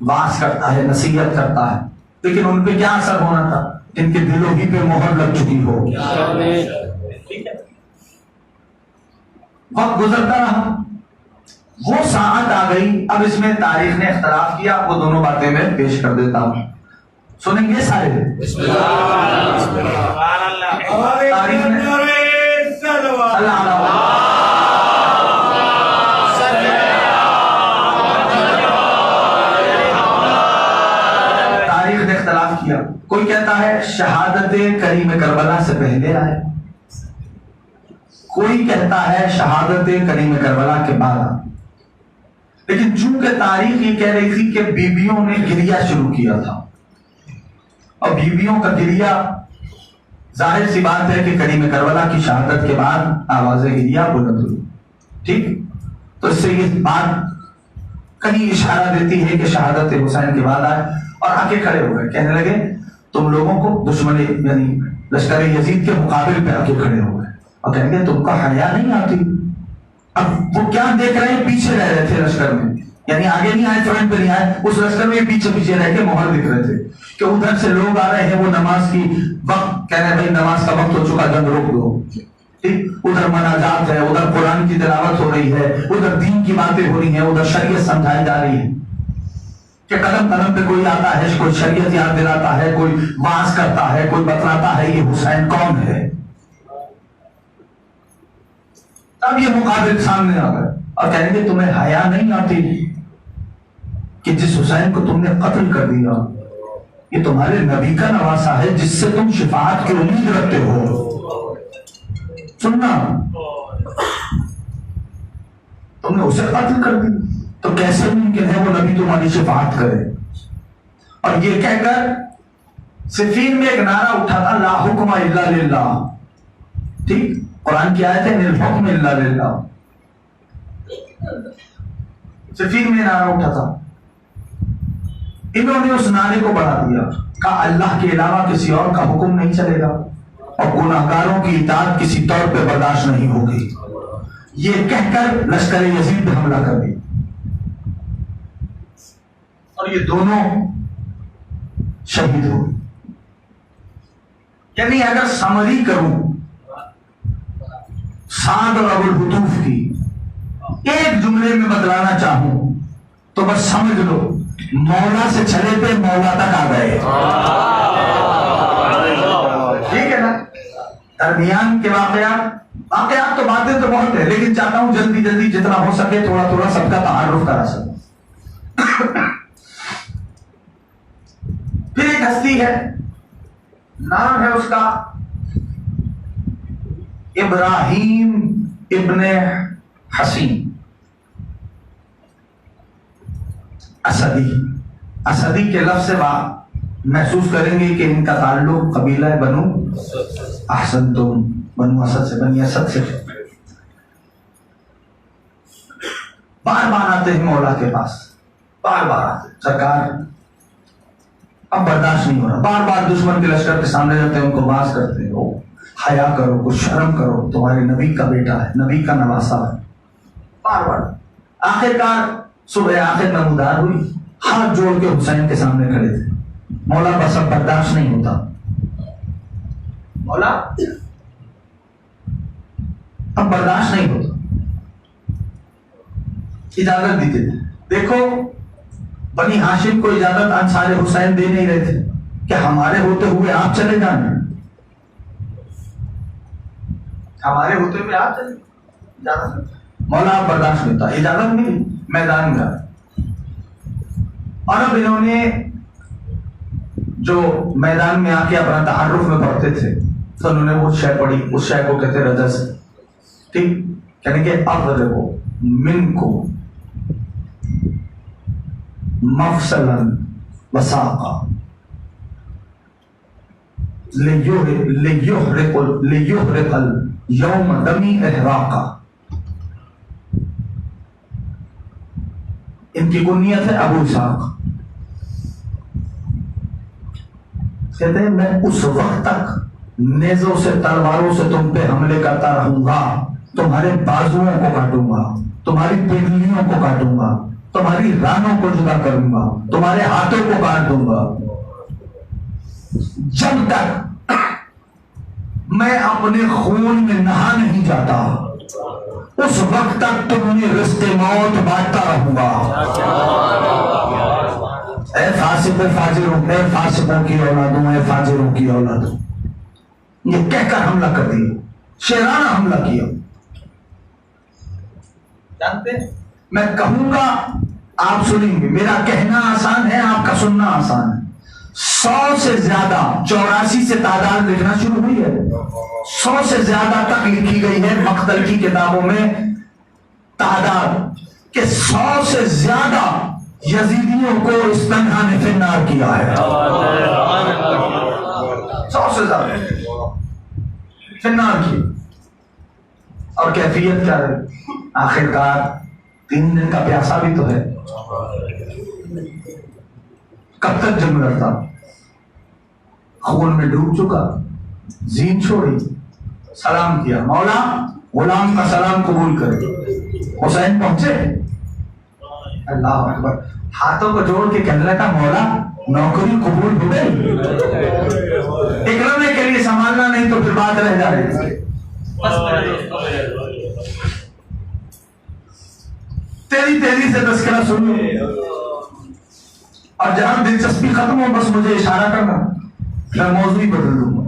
واعظ کرتا ہے، نصیحت کرتا ہے، لیکن ان پہ کیا اثر ہونا تھا، ان کے دلوں ہی پہ مہر لگ چکی ہو۔ وقت گزرتا رہا، وہ ساعت آ گئی۔ اب اس میں تاریخ نے اختلاف کیا، وہ دونوں باتیں میں پیش کر دیتا ہوں، سنیں گے سارے۔ تاریخ نے اختلاف کیا، کوئی کہتا ہے شہادت کریم کربلا سے پہلے آئے، کوئی کہتا ہے شہادت کریم کربلا کے بعد آئے۔ لیکن چونکہ تاریخ یہ کہہ رہی تھی کہ بیویوں نے گریہ شروع کیا تھا، اور بیویوں کا گریہ ظاہر سی بات ہے کہ کریم کربلا کی شہادت کے بعد آواز گریہ بلند ہوئی، ٹھیک۔ تو اس سے یہ بات کہیں اشارہ دیتی ہے کہ شہادت حسین کے بعد آئے، اور آگے کھڑے ہو گئے، کہنے لگے تم لوگوں کو دشمن یعنی لشکر یزید کے مقابل پہ آگے کھڑے ہو گئے، اور کہیں گے تم کا حیا نہیں آتی۔ اب وہ کیا دیکھ رہے ہیں، پیچھے رہ رہے تھے لشکر میں، یعنی آگے نہیں آئے، فرنٹ پہ نہیں آئے، اس لشکر میں پیچھے پیچھے رہ کے مہر دکھ رہے تھے کہ ادھر سے لوگ آ رہے ہیں، وہ نماز کی وقت کہہ رہے ہیں بھائی نماز کا وقت ہو چکا، جنگ روک دو، ٹھیک۔ ادھر مناجات ہے، ادھر قرآن کی تلاوت ہو رہی ہے، ادھر دین کی باتیں ہو رہی ہیں، ادھر شریعت سمجھائی جا رہی ہے، کہ قدم قدم پہ کوئی آتا ہے، کوئی شریعت یاد دلاتا ہے، کوئی واعظ کرتا ہے، کوئی بتلاتا ہے یہ حسین کون ہے۔ تب یہ مقابل سامنے آ گئے اور کہیں گے تمہیں حیا نہیں آتی کہ جس حسین کو تم نے قتل کر دیا، یہ تمہارے نبی کا نواسا ہے جس سے تم شفاعت کی امید رکھتے ہو۔ سننا، تم نے اسے قتل کر دیا، تو کیسے ممکن ہے وہ نبی تمہاری شفاعت کرے؟ اور یہ کہہ کر صفین میں ایک نعرہ اٹھا تھا، لا حکم الا للہ، ٹھیک، قرآن کی آیت ہے ان الحکم الا للہ، صفین میں نعرہ اٹھا تھا۔ انہوں نے اس نعرے کو بڑھا دیا، کہا اللہ کے علاوہ کسی اور کا حکم نہیں چلے گا، اور گناہگاروں کی اطاعت کسی طور پہ برداشت نہیں ہوگی۔ یہ کہہ کر لشکر یزید پہ حملہ کر دیا، اور یہ دونوں شہید ہو گئے۔ یعنی اگر سمری کروں سعد اور ابو الحطوف کی، ایک جملے میں بتلانا چاہوں تو بس سمجھ لو مولا سے چلے پہ مولا تک آ گئے۔ ٹھیک ہے نا؟ درمیان کے واقعات تو باتیں تو بہت ہے، لیکن چاہتا ہوں جلدی جلدی جتنا ہو سکے تھوڑا تھوڑا سب کا تعارف کرا سکوں۔ پھر ایک ہستی ہے، نام ہے اس کا ابراہیم ابن حسین اسدی کے لفظ سے محسوس کریں گے کہ ان کا تعلق قبیلہ بنو احسنتم، بنو اسد سے، بنی اسد سے۔ بار بار آتے ہیں مولا کے پاس، بار بار آتے ہیں، سرکار اب برداشت نہیں ہو رہا، بار بار دشمن کے لشکر کے سامنے جاتے ہیں، ان کو باز کرتے ہیں، وہ حیا کرو، کچھ شرم کرو، تمہارے نبی کا بیٹا ہے، نبی کا نواسا ہے، بار بار۔ آخرکار صبح آخر نمودار ہوئی، ہاتھ جوڑ کے حسین کے سامنے کھڑے تھے۔ مولا بس اب برداشت نہیں ہوتا، مولا اب برداشت نہیں ہوتا، اجازت دیتے تھے۔ دیکھو بنی ہاشم کو اجازت انصار حسین دے نہیں رہے تھے کہ ہمارے ہوتے ہوئے آپ چلے جانا، ہمارے ہوتے ہوئے آپ چلے، اجازت مولا آپ برداشت نہیں ہوتا، اجازت ملی، میدان میں۔ اور اب انہوں نے جو میدان میں آ کے اپنا تعارف میں پڑھتے تھے تو انہوں نے وہ شے پڑھی، اس شے کو کہتے رجس، ٹھیک، یعنی کہ اضرب منکم مفصلا وساقا لیحرق اليوم دمی احراقا۔ ان کی کنیت ہے ابو اسحاق، کہتے ہیں میں اس وقت تک نیزوں سے تلواروں سے تم پہ حملے کرتا رہوں گا، تمہارے بازوؤں کو کاٹوں گا، تمہاری پنڈلیوں کو کاٹوں گا، تمہاری رانوں کو جدا کروں گا، تمہارے ہاتھوں کو کاٹ دوں گا، جب تک میں اپنے خون میں نہا نہیں جاتا اس وقت تک تمہیں رزق موت بانٹتا رہوں گا۔ اے فاسق فاجروں، اے فاسقوں کی اولادوں، اے فاجروں کی اولادوں، یہ کہہ کر حملہ کر دیا، شیرانہ حملہ کیا۔ جانتے میں کہوں گا آپ سنیں گے، میرا کہنا آسان ہے، آپ کا سننا آسان ہے۔ 100 سے زیادہ، 84 سے تعداد لکھنا شروع ہوئی ہے، 100 سے زیادہ تک لکھی گئی ہے مقتل کی کتابوں میں تعداد کہ 100 سے زیادہ یزیدیوں کو استنہا نے فنار کیا ہے، 100 سے زیادہ فنار کیا۔ اور کیفیت کیا ہے؟ آخرکار 3 دن کا پیاسا بھی تو ہے، کب تک جنگ لڑتا، خون میں ڈوب چکا، زین چھوڑی، سلام کیا، مولا غلام کا سلام قبول کرے۔ حسین پہنچے، اللہ اکبر، ہاتھوں کو جوڑ کے کہنے لگا مولا نوکری قبول ہو گئی، اکرامے کے لیے سنبھالنا نہیں تو پھر بات رہ جائے۔ تیزی سے تذکرہ سنو، اور جہاں دلچسپی ختم ہو بس مجھے اشارہ کرنا، میں موضوع ہی بدل دوں گا۔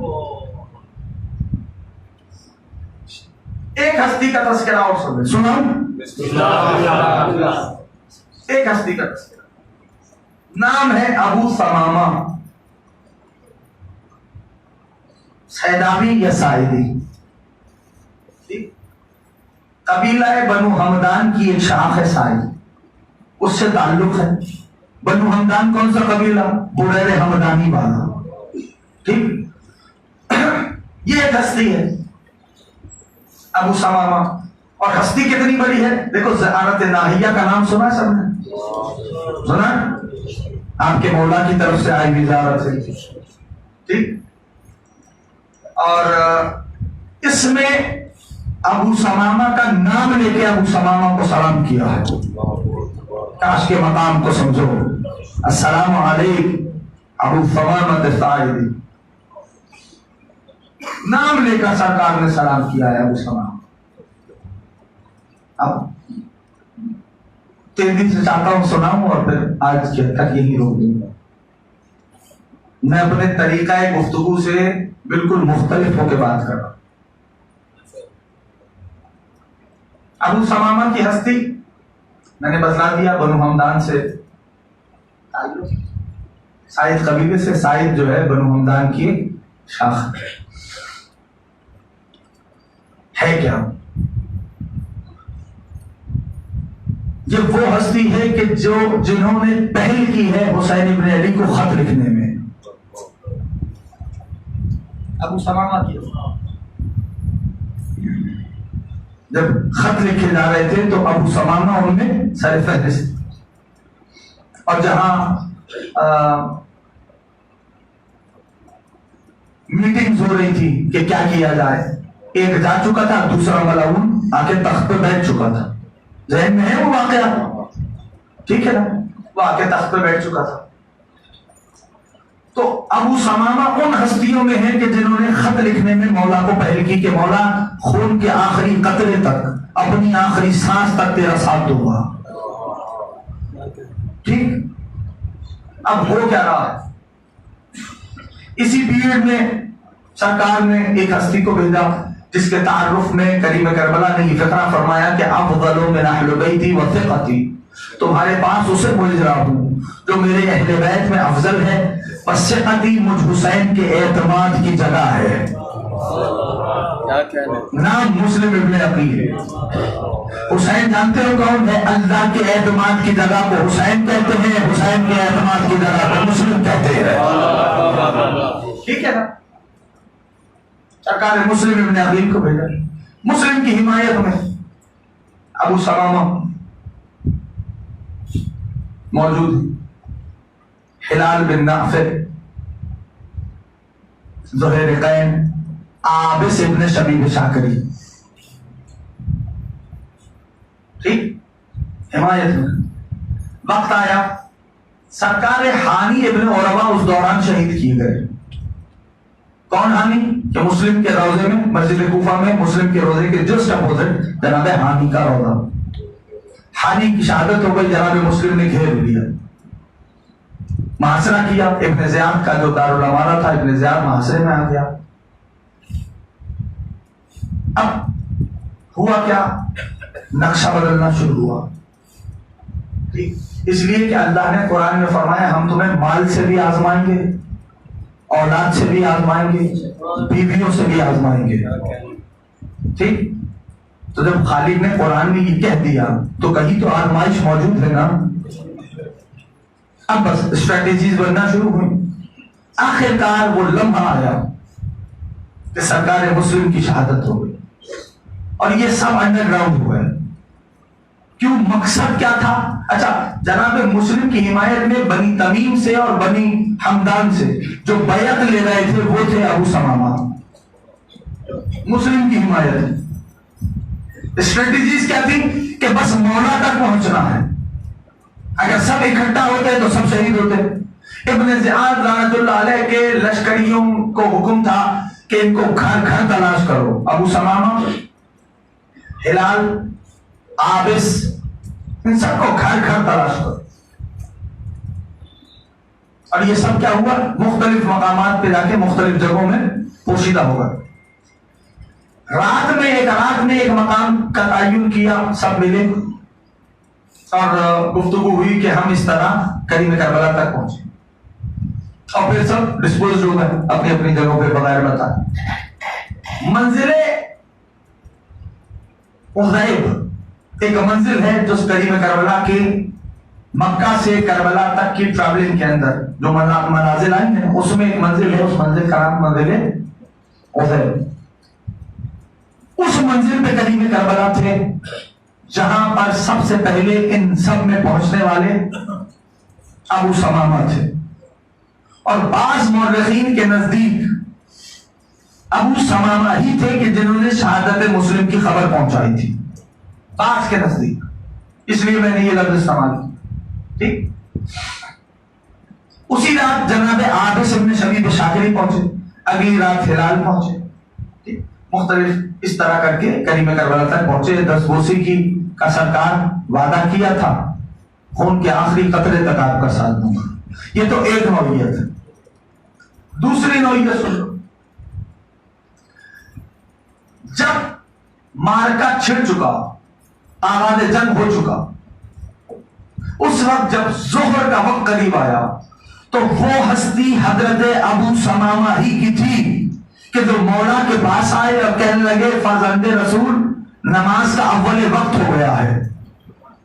ایک ہستی کا تذکرہ اور سنا، ایک ہستی کا تذکرہ، نام ہے ابو ثمامہ سیداوی یا سائدی، قبیلہ بنو ہمدان کی ایک شاخ ہے سائد، اس سے تعلق ہے۔ بنو ہمدان کون سا قبیلہ؟ بڑیر ہمدانی والا، ٹھیک۔ یہ ایک ہستی ہے ابو ثمامہ، اور ہستی کتنی بڑی ہے دیکھو، زیارت ناہیہ کا نام سنا ہے سب نے؟ سنا؟ آپ کے مولا کی طرف سے آئی وزارت ہے، ٹھیک۔ اور اس میں ابو سمامہ کا نام لے کے ابو سمامہ کو سلام کیا ہے. کاش کے مقام کو سمجھو. السلام علیکم ابو سمامہ الساعدی، نام لے کر سرکار نے سلام کیا ہے ابو سمامہ. اب تیزی سے چاہتا ہوں سناؤں اور پھر آج کے تک یہی روک دوں گا. میں اپنے طریقہ گفتگو سے بالکل مختلف ہو کے بات کر رہا ہوں. ابو سمامہ کی ہستی میں نے بتلا دیا، بنو ہمدان سے سائد قبیلے سے. سائد جو ہے بنو ہمدان کی شاخ ہے. کیا یہ وہ ہستی ہے کہ جنہوں نے پہل کی ہے حسین ابن علی کو خط لکھنے میں. ابو سمامہ کی جب خط لکھے جا رہے تھے تو ابو سمامہ ان میں سر فہرست. اور جہاں میٹنگز ہو رہی تھی کہ کیا کیا جائے، ایک جا چکا تھا، دوسرا ملعون آ کے تخت پہ بیٹھ چکا تھا. ذہن میں ہے وہ واقعہ؟ ٹھیک ہے نا، وہ آ کے تخت پہ بیٹھ چکا تھا. تو ابو سمامہ ان ہستیوں میں ہیں کہ جنہوں نے خط لکھنے میں مولا کو پہل کی کہ مولا خون کے آخری قطرے تک، اپنی آخری سانس تک تیرا ساتھ دوں گا. ٹھیک. اب ہو کیا رہا ہے؟ اسی پیریڈ میں سرکار نے ایک ہستی کو بھیجا جس کے تعارف میں کریم کربلا نے یہ فقرہ فرمایا کہ افضل من اہل بیتی و ثقتی، تمہارے پاس اسے بھیج رہا ہوں جو میرے اہل بیت میں افضل ہے، ثقتی مجھ حسین کے اعتماد کی جگہ ہے. نام مسلم ابن عقیل ہے. حسین جانتے ہو کون ہے؟ اللہ کے اعتماد کی جگہ کو حسین کہتے ہیں، حسین کے اعتماد کی جگہ کو مسلم کہتے ہیں. ٹھیک ہے نا. سرکار نے مسلم ابن عقیل کو بھیجا. مسلم کی حمایت میں ابو سمامہ موجود ہے. ہلال بن نافع، زہیر قین، عابس ابن شبیب شاکری. ٹھیک. حمایت میں وقت آیا، سرکار حانی ابن عروہ اس دوران شہید کیے گئے. کون حانی؟ کہ مسلم کے روضے میں، مسجد کوفہ میں مسلم کے روضے کے جسٹ اپوزٹ جناب حانی کا روضہ. حانی کی شہادت ہو گئی، جناب مسلم نے گھیر لیا، محاصرہ کیا. ابن زیاد کا جو دارالامارہ تھا، ابن زیاد محاصرے میں آ گیا. اب ہوا کیا؟ نقشہ بدلنا شروع ہوا. اس لیے کہ اللہ نے قرآن میں فرمایا ہم تمہیں مال سے بھی آزمائیں گے، اولاد سے بھی آزمائیں گے، بیویوں سے بھی آزمائیں گے. ٹھیک. تو جب خالق نے قرآن میں یہ کہہ دیا تو کہیں تو آزمائش موجود ہے نا. اب بس اسٹریٹجیز بننا شروع ہوئی. آخر کار وہ لمحہ آیا کہ سرکار مسلم کی شہادت ہو گئی اور یہ سب انڈر گراؤنڈ ہوئے. کیوں؟ مقصد کیا تھا؟ اچھا، جناب مسلم کی حمایت میں بنی تمیم سے اور بنی حمدان سے جو بیعت لے رہے تھے وہ تھے ابو سمامہ. مسلم کی حمایت. اسٹریٹجیز کیا تھی؟ کہ بس مولا تک پہنچنا ہے. اگر سب اکٹھا ہوتے تو سب شہید ہوتے. ابن زیاد رحمۃ اللہ علیہ کے لشکریوں کو حکم تھا کہ ان کو گھر گھر تلاش کرو. ابو سمامہ، ہلال، عابس، ان سب کو گھر گھر تلاش کرو. اور یہ سب کیا ہوا؟ مختلف مقامات پہ جا کے مختلف جگہوں میں پوشیدہ ہوگا. رات میں ایک مقام کا تعین کیا، سب ملے اور گفتگو ہوئی کہ ہم اس طرح کریم کربلا تک پہنچے. اور پھر سب ڈسپوز ہو گئے اپنی اپنی جگہوں پہ بغیر بتا. منزل احزیب ایک منزل ہے جو کریم کربلا کے مکہ سے کربلا تک کی ٹریولنگ کے اندر جو منازل آئی ہیں اس میں ایک منزل ہے. اس منزل کا نام منزل احزیب. اس منزل پہ کریم کربلا تھے جہاں پر سب سے پہلے ان سب میں پہنچنے والے ابو سمامہ تھے. اور بعض مورخین کے نزدیک ابو سمامہ ہی تھے کہ جنہوں نے شہادت مسلم کی خبر پہنچائی تھی بعض کے نزدیک، اس لیے میں نے یہ لفظ استعمال کیا. ٹھیک. اسی رات جناب عابس ابن شبیب شاکری پہنچے، اگلی رات ہلال پہنچے. ٹھیک. مختلف اس طرح کر کے کریم کربلا تک پہنچے. 10 بوسی کی کا سرکار وعدہ کیا تھا، خون کے آخری قطرے تک آپ کا ساتھ دوں گا. یہ تو ایک نوعیت ہے. دوسری نوعیت سن لو. جب مارکا چھڑ چکا، آغاز جنگ ہو چکا، اس وقت جب ظہر کا وقت قریب آیا تو وہ ہستی حضرت ابو سمامہ ہی کی تھی کہ جو مولا کے پاس آئے اور کہنے لگے فرزند رسول نماز کا اول وقت ہو گیا ہے.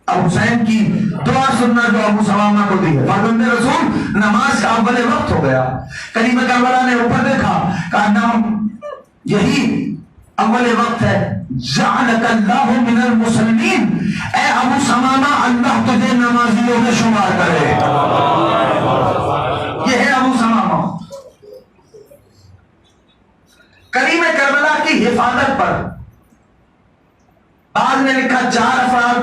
اب حسین کی دعا سننا جو ابو سمامہ کو دی ہے، فرزند رسول نماز کا اول وقت ہو گیا. کریم کربلا نے اوپر دیکھا، کہا نام یہی اول وقت ہے. جعلک اللہ من المسلمین، اے ابو سمامہ اللہ تجھے نمازیوں میں شمار کرے. یہ ہے ابو سمامہ. کریم کربلا کی حفاظت پر بعض نے لکھا 4 افراد،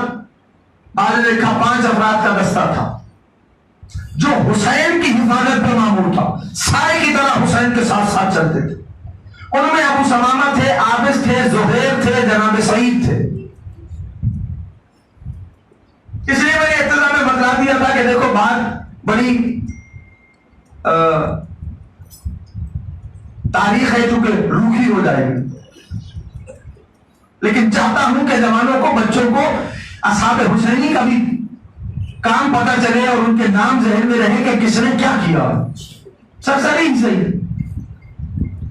بعض نے لکھا 5 افراد کا دستہ تھا جو حسین کی حفاظت پر معمور تھا. سائے کی طرح حسین کے ساتھ ساتھ چلتے تھے. ان میں ابو سمامہ تھے، عابس تھے، زہیر تھے، جناب سعید تھے. اس لیے میں نے ابتدا میں بتلا دیا تھا کہ دیکھو بات بڑی تاریخ ہے چونکہ روکھی ہو جائے گی، لیکن چاہتا ہوں کہ جوانوں کو، بچوں کو اصحاب حسینی کا بھی کام پتہ چلے اور ان کے نام ذہن میں رہے کہ کس نے کیا کیا. سب صحیح صحیح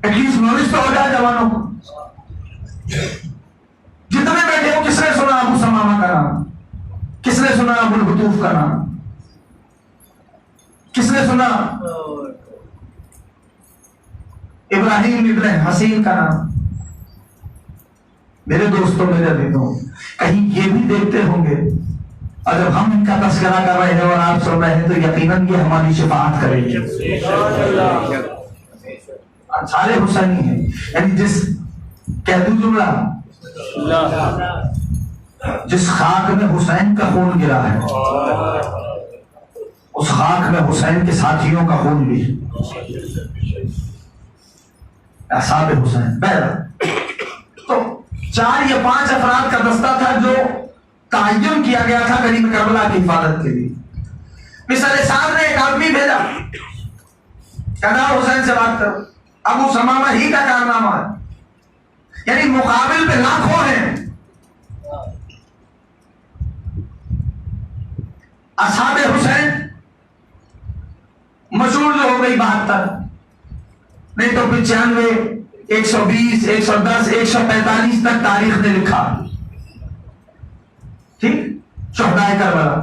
ایٹ لیسٹ نالج تو ہو جائے جوانوں کو. جتنے بیٹھے ہو کس نے سنا ابو سمامہ کا نام؟ کس نے سنا ابو البطوف کا نام؟ کس نے سنا ابراہیم ابن حسین کا نام؟ میرے دوستوں، میرے عزیزوں، کہیں یہ بھی دیکھتے ہوں گے اور جب ہم ان کا تذکرہ کر رہے ہیں اور آپ سن رہے ہیں تو یقیناً یہ ہماری شفاعت کرے گی. سارے حسینی ہیں، یعنی جس کہہ دوں جملہ، جس خاک میں حسین کا خون گرا ہے اس خاک میں حسین کے ساتھیوں کا خون بھی ہے. اصحاب حسین. بہرحال تو 4 یا 5 افراد کا دستہ تھا جو تعین کیا گیا تھا کریم کربلا کی حفاظت کے لیے. مصر سعد نے ایک آدمی بھیجا، کہا حسین سے بات کرو. ابو سمامہ ہی کا کارنامہ ہے، یعنی مقابل پہ لاکھوں ہیں. اصحاب حسین مشہور جو ہو گئی 72، نہیں تو 95، 120، 110، 145 تک تاریخ نے لکھا. ٹھیک. شہدائے کربلا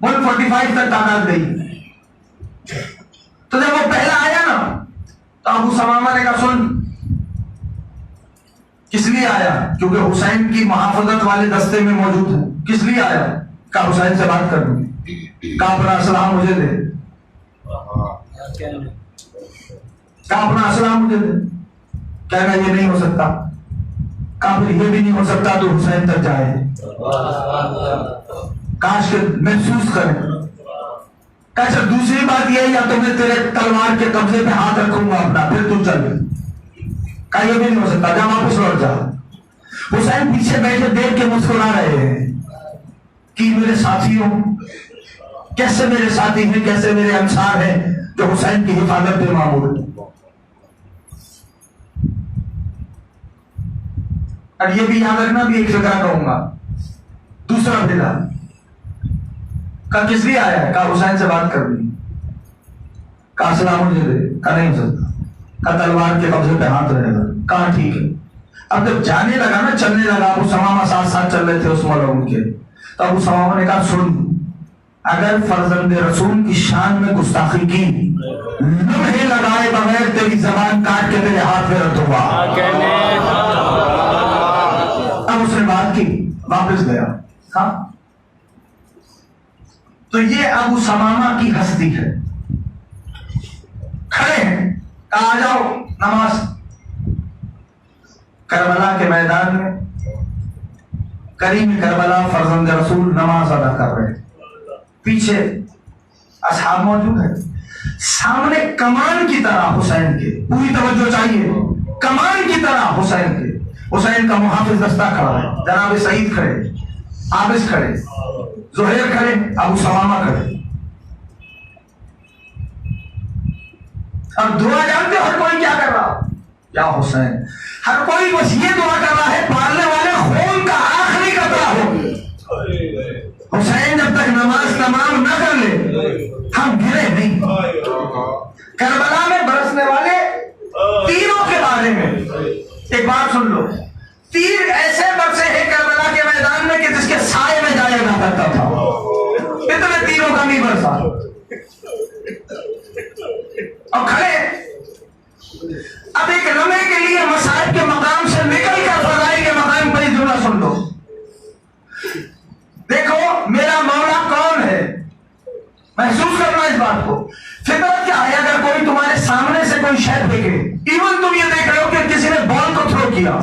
145 تک تعداد گئی. تو جب وہ پہلا آیا نا تو ابو سمامہ نے کہا سن، کس لیے آیا؟ کیونکہ حسین کی محافظت والے دستے میں موجود ہے. کس لیے آیا؟ کہا حسین سے بات کر دوں. کہا اپنا اسلام مجھے دے. کہا اپنا اسلام مجھے دے. کہنا یہ نہیں ہو سکتا. کہا پھر یہ بھی نہیں ہو سکتا تو حسین تک جائے. کاش کہ محسوس کریں. کہا دوسری بات یہ، یا تو میں تیرے تلوار کے قبضے پہ ہاتھ رکھوں گا اپنا، پھر تو چل. کہا یہ بھی نہیں ہو سکتا، جا واپس لوٹ جا. حسین پیچھے بیٹھے دیکھ کے مسکرا رہے ہیں کہ میرے ساتھیوں، کیسے میرے ساتھی ہیں، کیسے میرے انصار ہیں جو حسین کی حفاظت پہ معمور ہیں. اور یہ بھی یاد رکھنا، بھی ایک فکرہ کہوں گا. دوسرا بھیجا، کہا کس لیے آیا ہے؟ کہا حسین سے بات کرنی. کہا اسلام مجھے دے. کہا نہیں ہو سکتا. کہا تلوار کے قبضے پہ ہاتھ رہے گا. کہا ٹھیک ہے. اب جب جانے لگا نا، چلنے لگا، ابو سمامہ ساتھ ساتھ چل رہے تھے اس ملعون کے، تو ابو سمامہ نے کہا سن، اگر فرزند رسول کی شان میں گستاخی کی، لمحے لگائے بغیر تیری زبان کاٹ کے تیرے ہاتھ میں رکھ دوں گا. اب اس نے بات کی، واپس گیا. ہاں، تو یہ ابو سمامہ کی ہستی ہے. کھڑے ہیں، کہا آ جاؤ نماز. کربلا کے میدان میں کریم کربلا فرزند رسول نماز ادا کر رہے ہیں، پیچھے اصحاب موجود ہیں، سامنے کمان کی طرح حسین کے، پوری توجہ چاہیے، کمان کی طرح حسین کے، حسین کا محافظ دستہ کھڑا ہے، جناب سعید کھڑے، عابس کھڑے، زہیر کھڑے، ابو سمامہ کھڑے، اب دعا جانتے ہو ہر کوئی کیا کر رہا؟ یا حسین، ہر کوئی بس یہ دعا کر رہا ہے پالنے والے خون کا آخری قطرہ ہو، حسین جب تک نماز تمام نہ کر لے ہم گرے نہیں۔ کربلا میں برسنے والے تیروں کے بارے میں ایک بات سن لو، تیر ایسے برسے ہیں کربلا کے میدان میں کہ جس کے سائے میں جایا نہ کرتا تھا، اتنے تیروں کا نہیں برسا، اور کھڑے اب ایک لمحے کے لیے مصائب کے مقام سے نکل کر فضائی کے مقام پر ہی جملہ سن لو، دیکھو میرا مولا کون ہے، محسوس کرنا اس بات کو۔ فطرت کیا ہے؟ اگر کوئی تمہارے سامنے سے کوئی شے پھینکے، ایون تم یہ دیکھ رہے ہو کہ کسی نے بال کو تھرو کیا،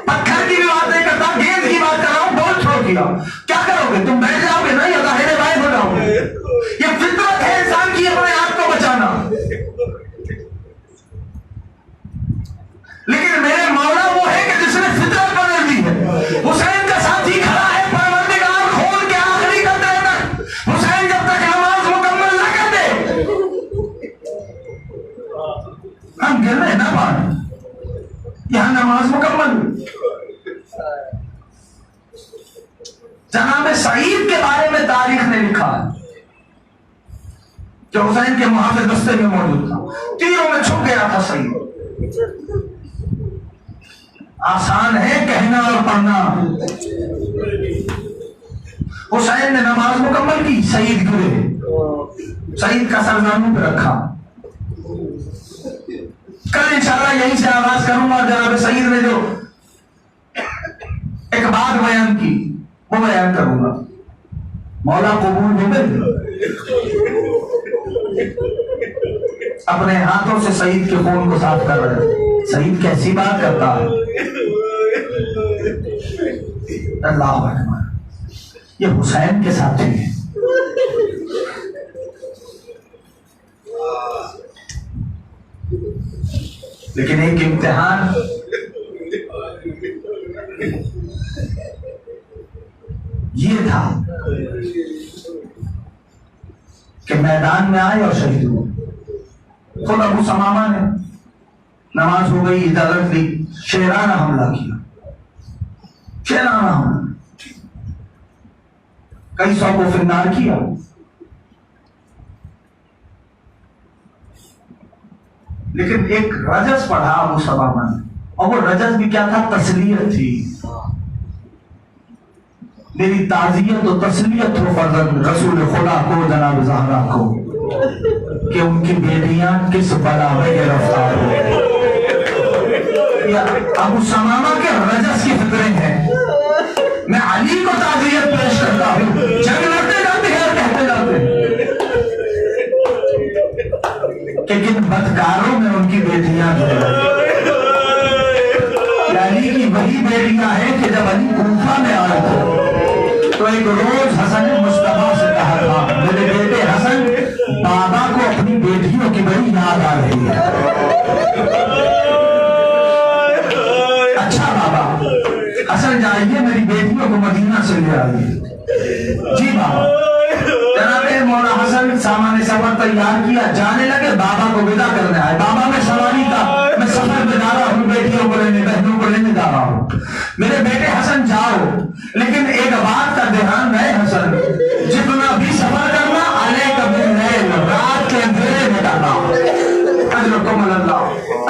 پتھر کی بھی بات نہیں کرتا، گیند کی بات کر رہا ہوں، بال تھرو کیا، کیا کرو گے؟ تم بیٹھ جاؤ گے نا یا ظاہر غائب ہو جاؤ گے؟ یہ فطرت ہے انسان کی اپنے آپ کو بچانا، لیکن میرے مولا وہ ہے کہ جس نے فطرت بدل دی ہے۔ حسین کا ساتھی کھڑا ہے پروردگار خون کے آخری قطرے تک، حسین جب تک نماز مکمل نہ کر دے ہم گرنے نہ پائیں، یہاں نماز مکمل ہوئی۔ جناب سعید کے بارے میں تاریخ نے لکھا جو حسین کے محافظ دستے میں موجود تھا، تیروں میں چھپ گیا تھا سعید۔ آسان ہے کہنا اور پڑھنا، حسین نے نماز مکمل کی، سعید گرے، سعید کا سر زانوں پہ رکھا۔ کل انشاءاللہ یہیں سے آغاز کروں گا، جناب سعید نے جو ایک بات بیان کی وہ بیان کروں گا، مولا قبول ہو گئے، اپنے ہاتھوں سے سعید کے خون کو صاف کر رہے ہیں۔ سعید کیسی بات کرتا ہے، اللہ اکبر، یہ حسین کے ساتھی ہیں۔ لیکن ایک امتحان یہ تھا کہ میدان میں آئے اور شہید ہوئے۔ خود ابو سمامہ نے نماز ہو گئی، اجازت دی، شیرانہ حملہ کیا، شیرانہ حملہ، کئی سو کو فنار کیا۔ لیکن ایک رجز پڑھا ابو سمامہ نے، اور وہ رجز بھی کیا تھا؟ تسلیت تھی۔ میری تعزیت و تسلیت ہو فرزند رسول خدا کو، جناب زہرا کو، کہ ان کی بیٹیاں کس بلا میں گرفتار ہو۔ ابو سمامہ کے رجز کی فکریں ہیں، میں علی کو تعزیت پیش کرتا ہوں، جنگ لڑتے جاتے ہیں اور کہتے جاتے ہیں کہ کن بدکاروں میں ان کی بیٹیاں ہیں۔ علی کی وہی بیٹیاں ہیں کہ جب علی کوفہ میں آئے تھے تو ایک روز حسن مصطفیٰ سے کہا تھا، میرے بیٹے حسن، بابا کو اپنی بیٹیوں کی بڑی یاد آ رہی ہے۔ اچھا بابا، حسن جائیے میری بیٹیوں کو مدینہ سے لے آئیے۔ جی بابا۔ جناب مولا حسن سامان سفر تیار کیا، جانے لگے، بابا کو ودا کرنے آئے۔ بابا میں سواری کا، میں سفر میں جا رہا ہوں، بیٹیوں کو لینے، بہنوں کو لینے جا رہا ہوں۔ میرے بیٹے حسن جاؤ، لیکن ایک بات کا دھیان رہے حسن، جتنا بھی سفر کرنا علیک باللیل، رات کے اندھیرے میں کرنا۔ اجرکم اللہ،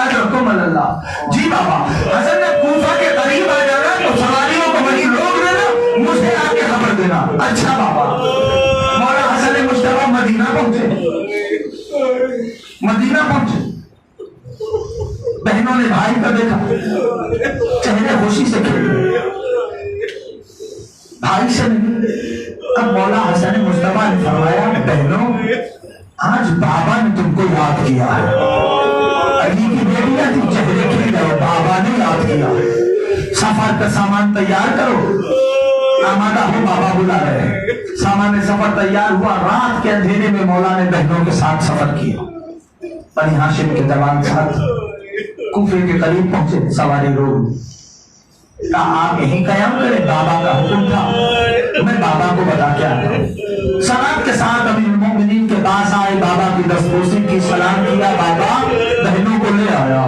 اجرکم اللہ۔ جی بابا۔ حسن نے کوفہ کے قریب آ جانا تو سواریوں کو وہیں روک دینا، مجھے آ کے خبر دینا۔ اچھا بابا۔ مولا حسن مصطفیٰ مدینہ پہنچے، مدینہ پہنچے، بہنوں نے بھائی کو دیکھا، چہرے خوشی سے کھلے، بھائی سے نہیں۔ اب مولا حسن مصطفیٰ نے فرمایا، بہنوں آج بابا نے تم کو یاد کیا ہے، علی کی بیٹیاں تھی، چہرے کھل گئے، بابا نے یاد کیا سفر کا سامان تیار کرو آمادہ ہو بابا بلا رہے ہیں سامان سفر تیار ہوا رات کے اندھیرے میں مولا نے بہنوں کے ساتھ سفر کیا بنی ہاشم کے جوان ساتھ کوفے کے قریب پہنچے سواری روڈ کہا آپ یہیں قیام کریں بابا کا حکم تھا میں بابا کو بتا کے آتا ہوں سلام کے ساتھ امیر المومنین کے پاس آئے بابا کی دستبوسی کی سلام کیا بابا بہنوں کو لے آیا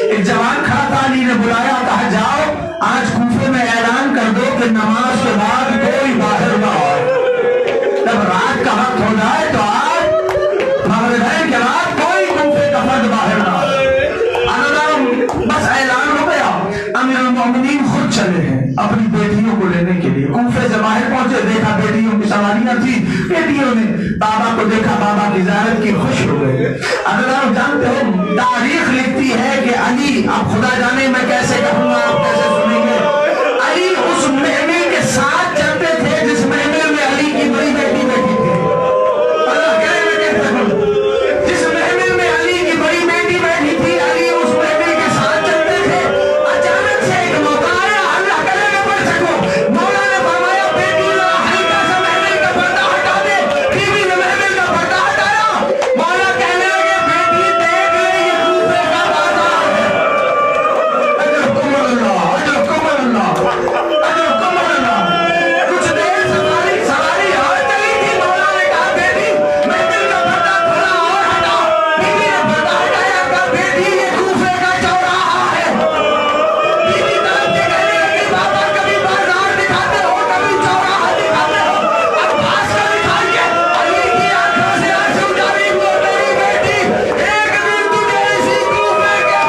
ایک جوان کھڑا تھا علی نے بلایا کہا جاؤ آج کوفے میں اعلان کر دو کہ نماز کے بعد کوئی باہر نہ آئے جب رات کا وقت ہو جائے تو آج مغرب کے بعد کوئی کوفے کا فرد باہر نہ آئے بس اعلان ہو گیا امیر المومنین خود چلے ہیں اپنی بیٹیوں کو لینے کے لیے کوفے سے باہر پہنچے دیکھا بیٹیوں کی سواریاں تھی بیٹیوں نے بابا کو دیکھا بابا کی زیارت کی خوش ہو گئے اگر آپ جانتے ہو تاریخ لکھتی ہے کہ علی اب خدا جانے میں کیسے کہوں گا آپ کیسے سنیں گے علی اس محمل کے ساتھ چلتے تھے جس محمل میں علی کی بڑی بیٹی بیٹھی تھی اللہ کرے میں کہتا ہوں جس محمل میں علی کی بڑی بیٹی بیٹھی تھی علی اس محمل کے ساتھ چلتے تھے اچانک سے ایک موقع آیا اللہ کرے میں پڑھ سکوں مولا نے فرمایا بیٹی ذرا ہلکا سا محمل کا پردہ ہٹا دے بیوی نے محمل کا پردہ ہٹایا مولا کہنے لگے بیٹی دیکھ لے یہ کوفے کا بازار ہے اجرکم اللہ اجرکم اللہ اجرکم اللہ کچھ دیر سواری اور چلی تھی مولا نے کہا بیٹی محمل کا پردہ تھوڑا اور ہٹا بیوی نے پردہ ہٹایا کہا بیٹی یہ کوفے کا چوراہا ہے بیوی طرف سے کہنے لگی بابا کبھی بازار دکھاتے ہو کبھی چوراہا دکھاتے ہو اب پاس کا دکھائیے علی کی آنکھوں سے آنسو جاری ہوئے میری بیٹی ایک دن تجھے اسی کوفے کے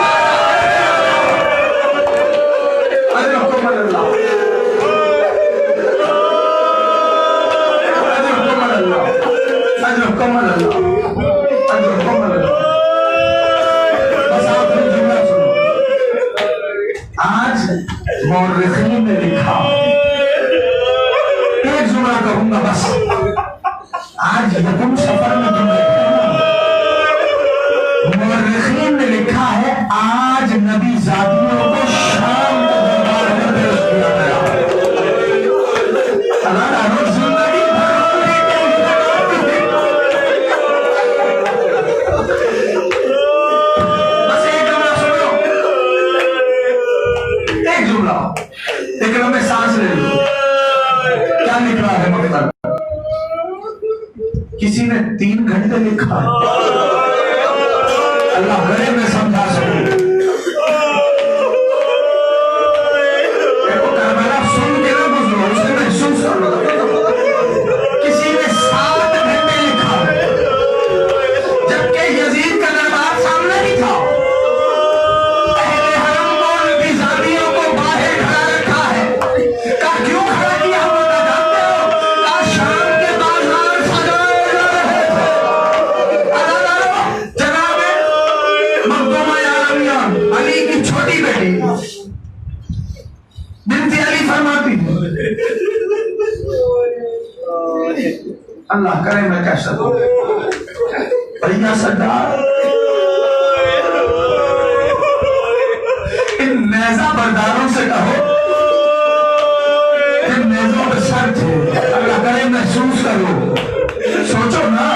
اجرکم اللہ اجرکم اللہ اجرکم اللہ اجرکم اللہ بس آپ نے جملہ سنو آج مورخین نے لکھا ایک جملہ کہوں گا بس آج یکم سفر میں جملہ مورخین نے لکھا ہے آج نبی زادیوں کو شام کے دربار میں پیش کیا گیا اللہ تعالیٰ زندگی بھر رونے کے بس ایک جملہ سنو ایک جملہ ایک لمبے سانس لے لو کیا لکھ رہا ہے مقتل کسی نے 3 گھنٹے لکھا ہے اللہ کرے میں سمجھا سکوں کربلا سن کے نہ گزرو اس نے محسوس کر لو کسی نے 7 گھنٹے لکھا ہے جبکہ یزید کا دربار سامنے ہی تھا اہل حرم کو نبی زادیوں کو باہر کھڑا رکھا ہے کہا کیوں کھڑا کیا ہم بتا جانتے ہو کہا شام کے بازار سجائے جا رہے تھے جناب مخدومہ عالمیان علی کی چھوٹی بیٹی بنت علی فرماتی اللہ کرے میں کہہ سکوں بھیا سردار ان نیزہ برداروں سے کہو ان نیزوں پہ سر تھے اللہ کرے محسوس کرو سوچو نا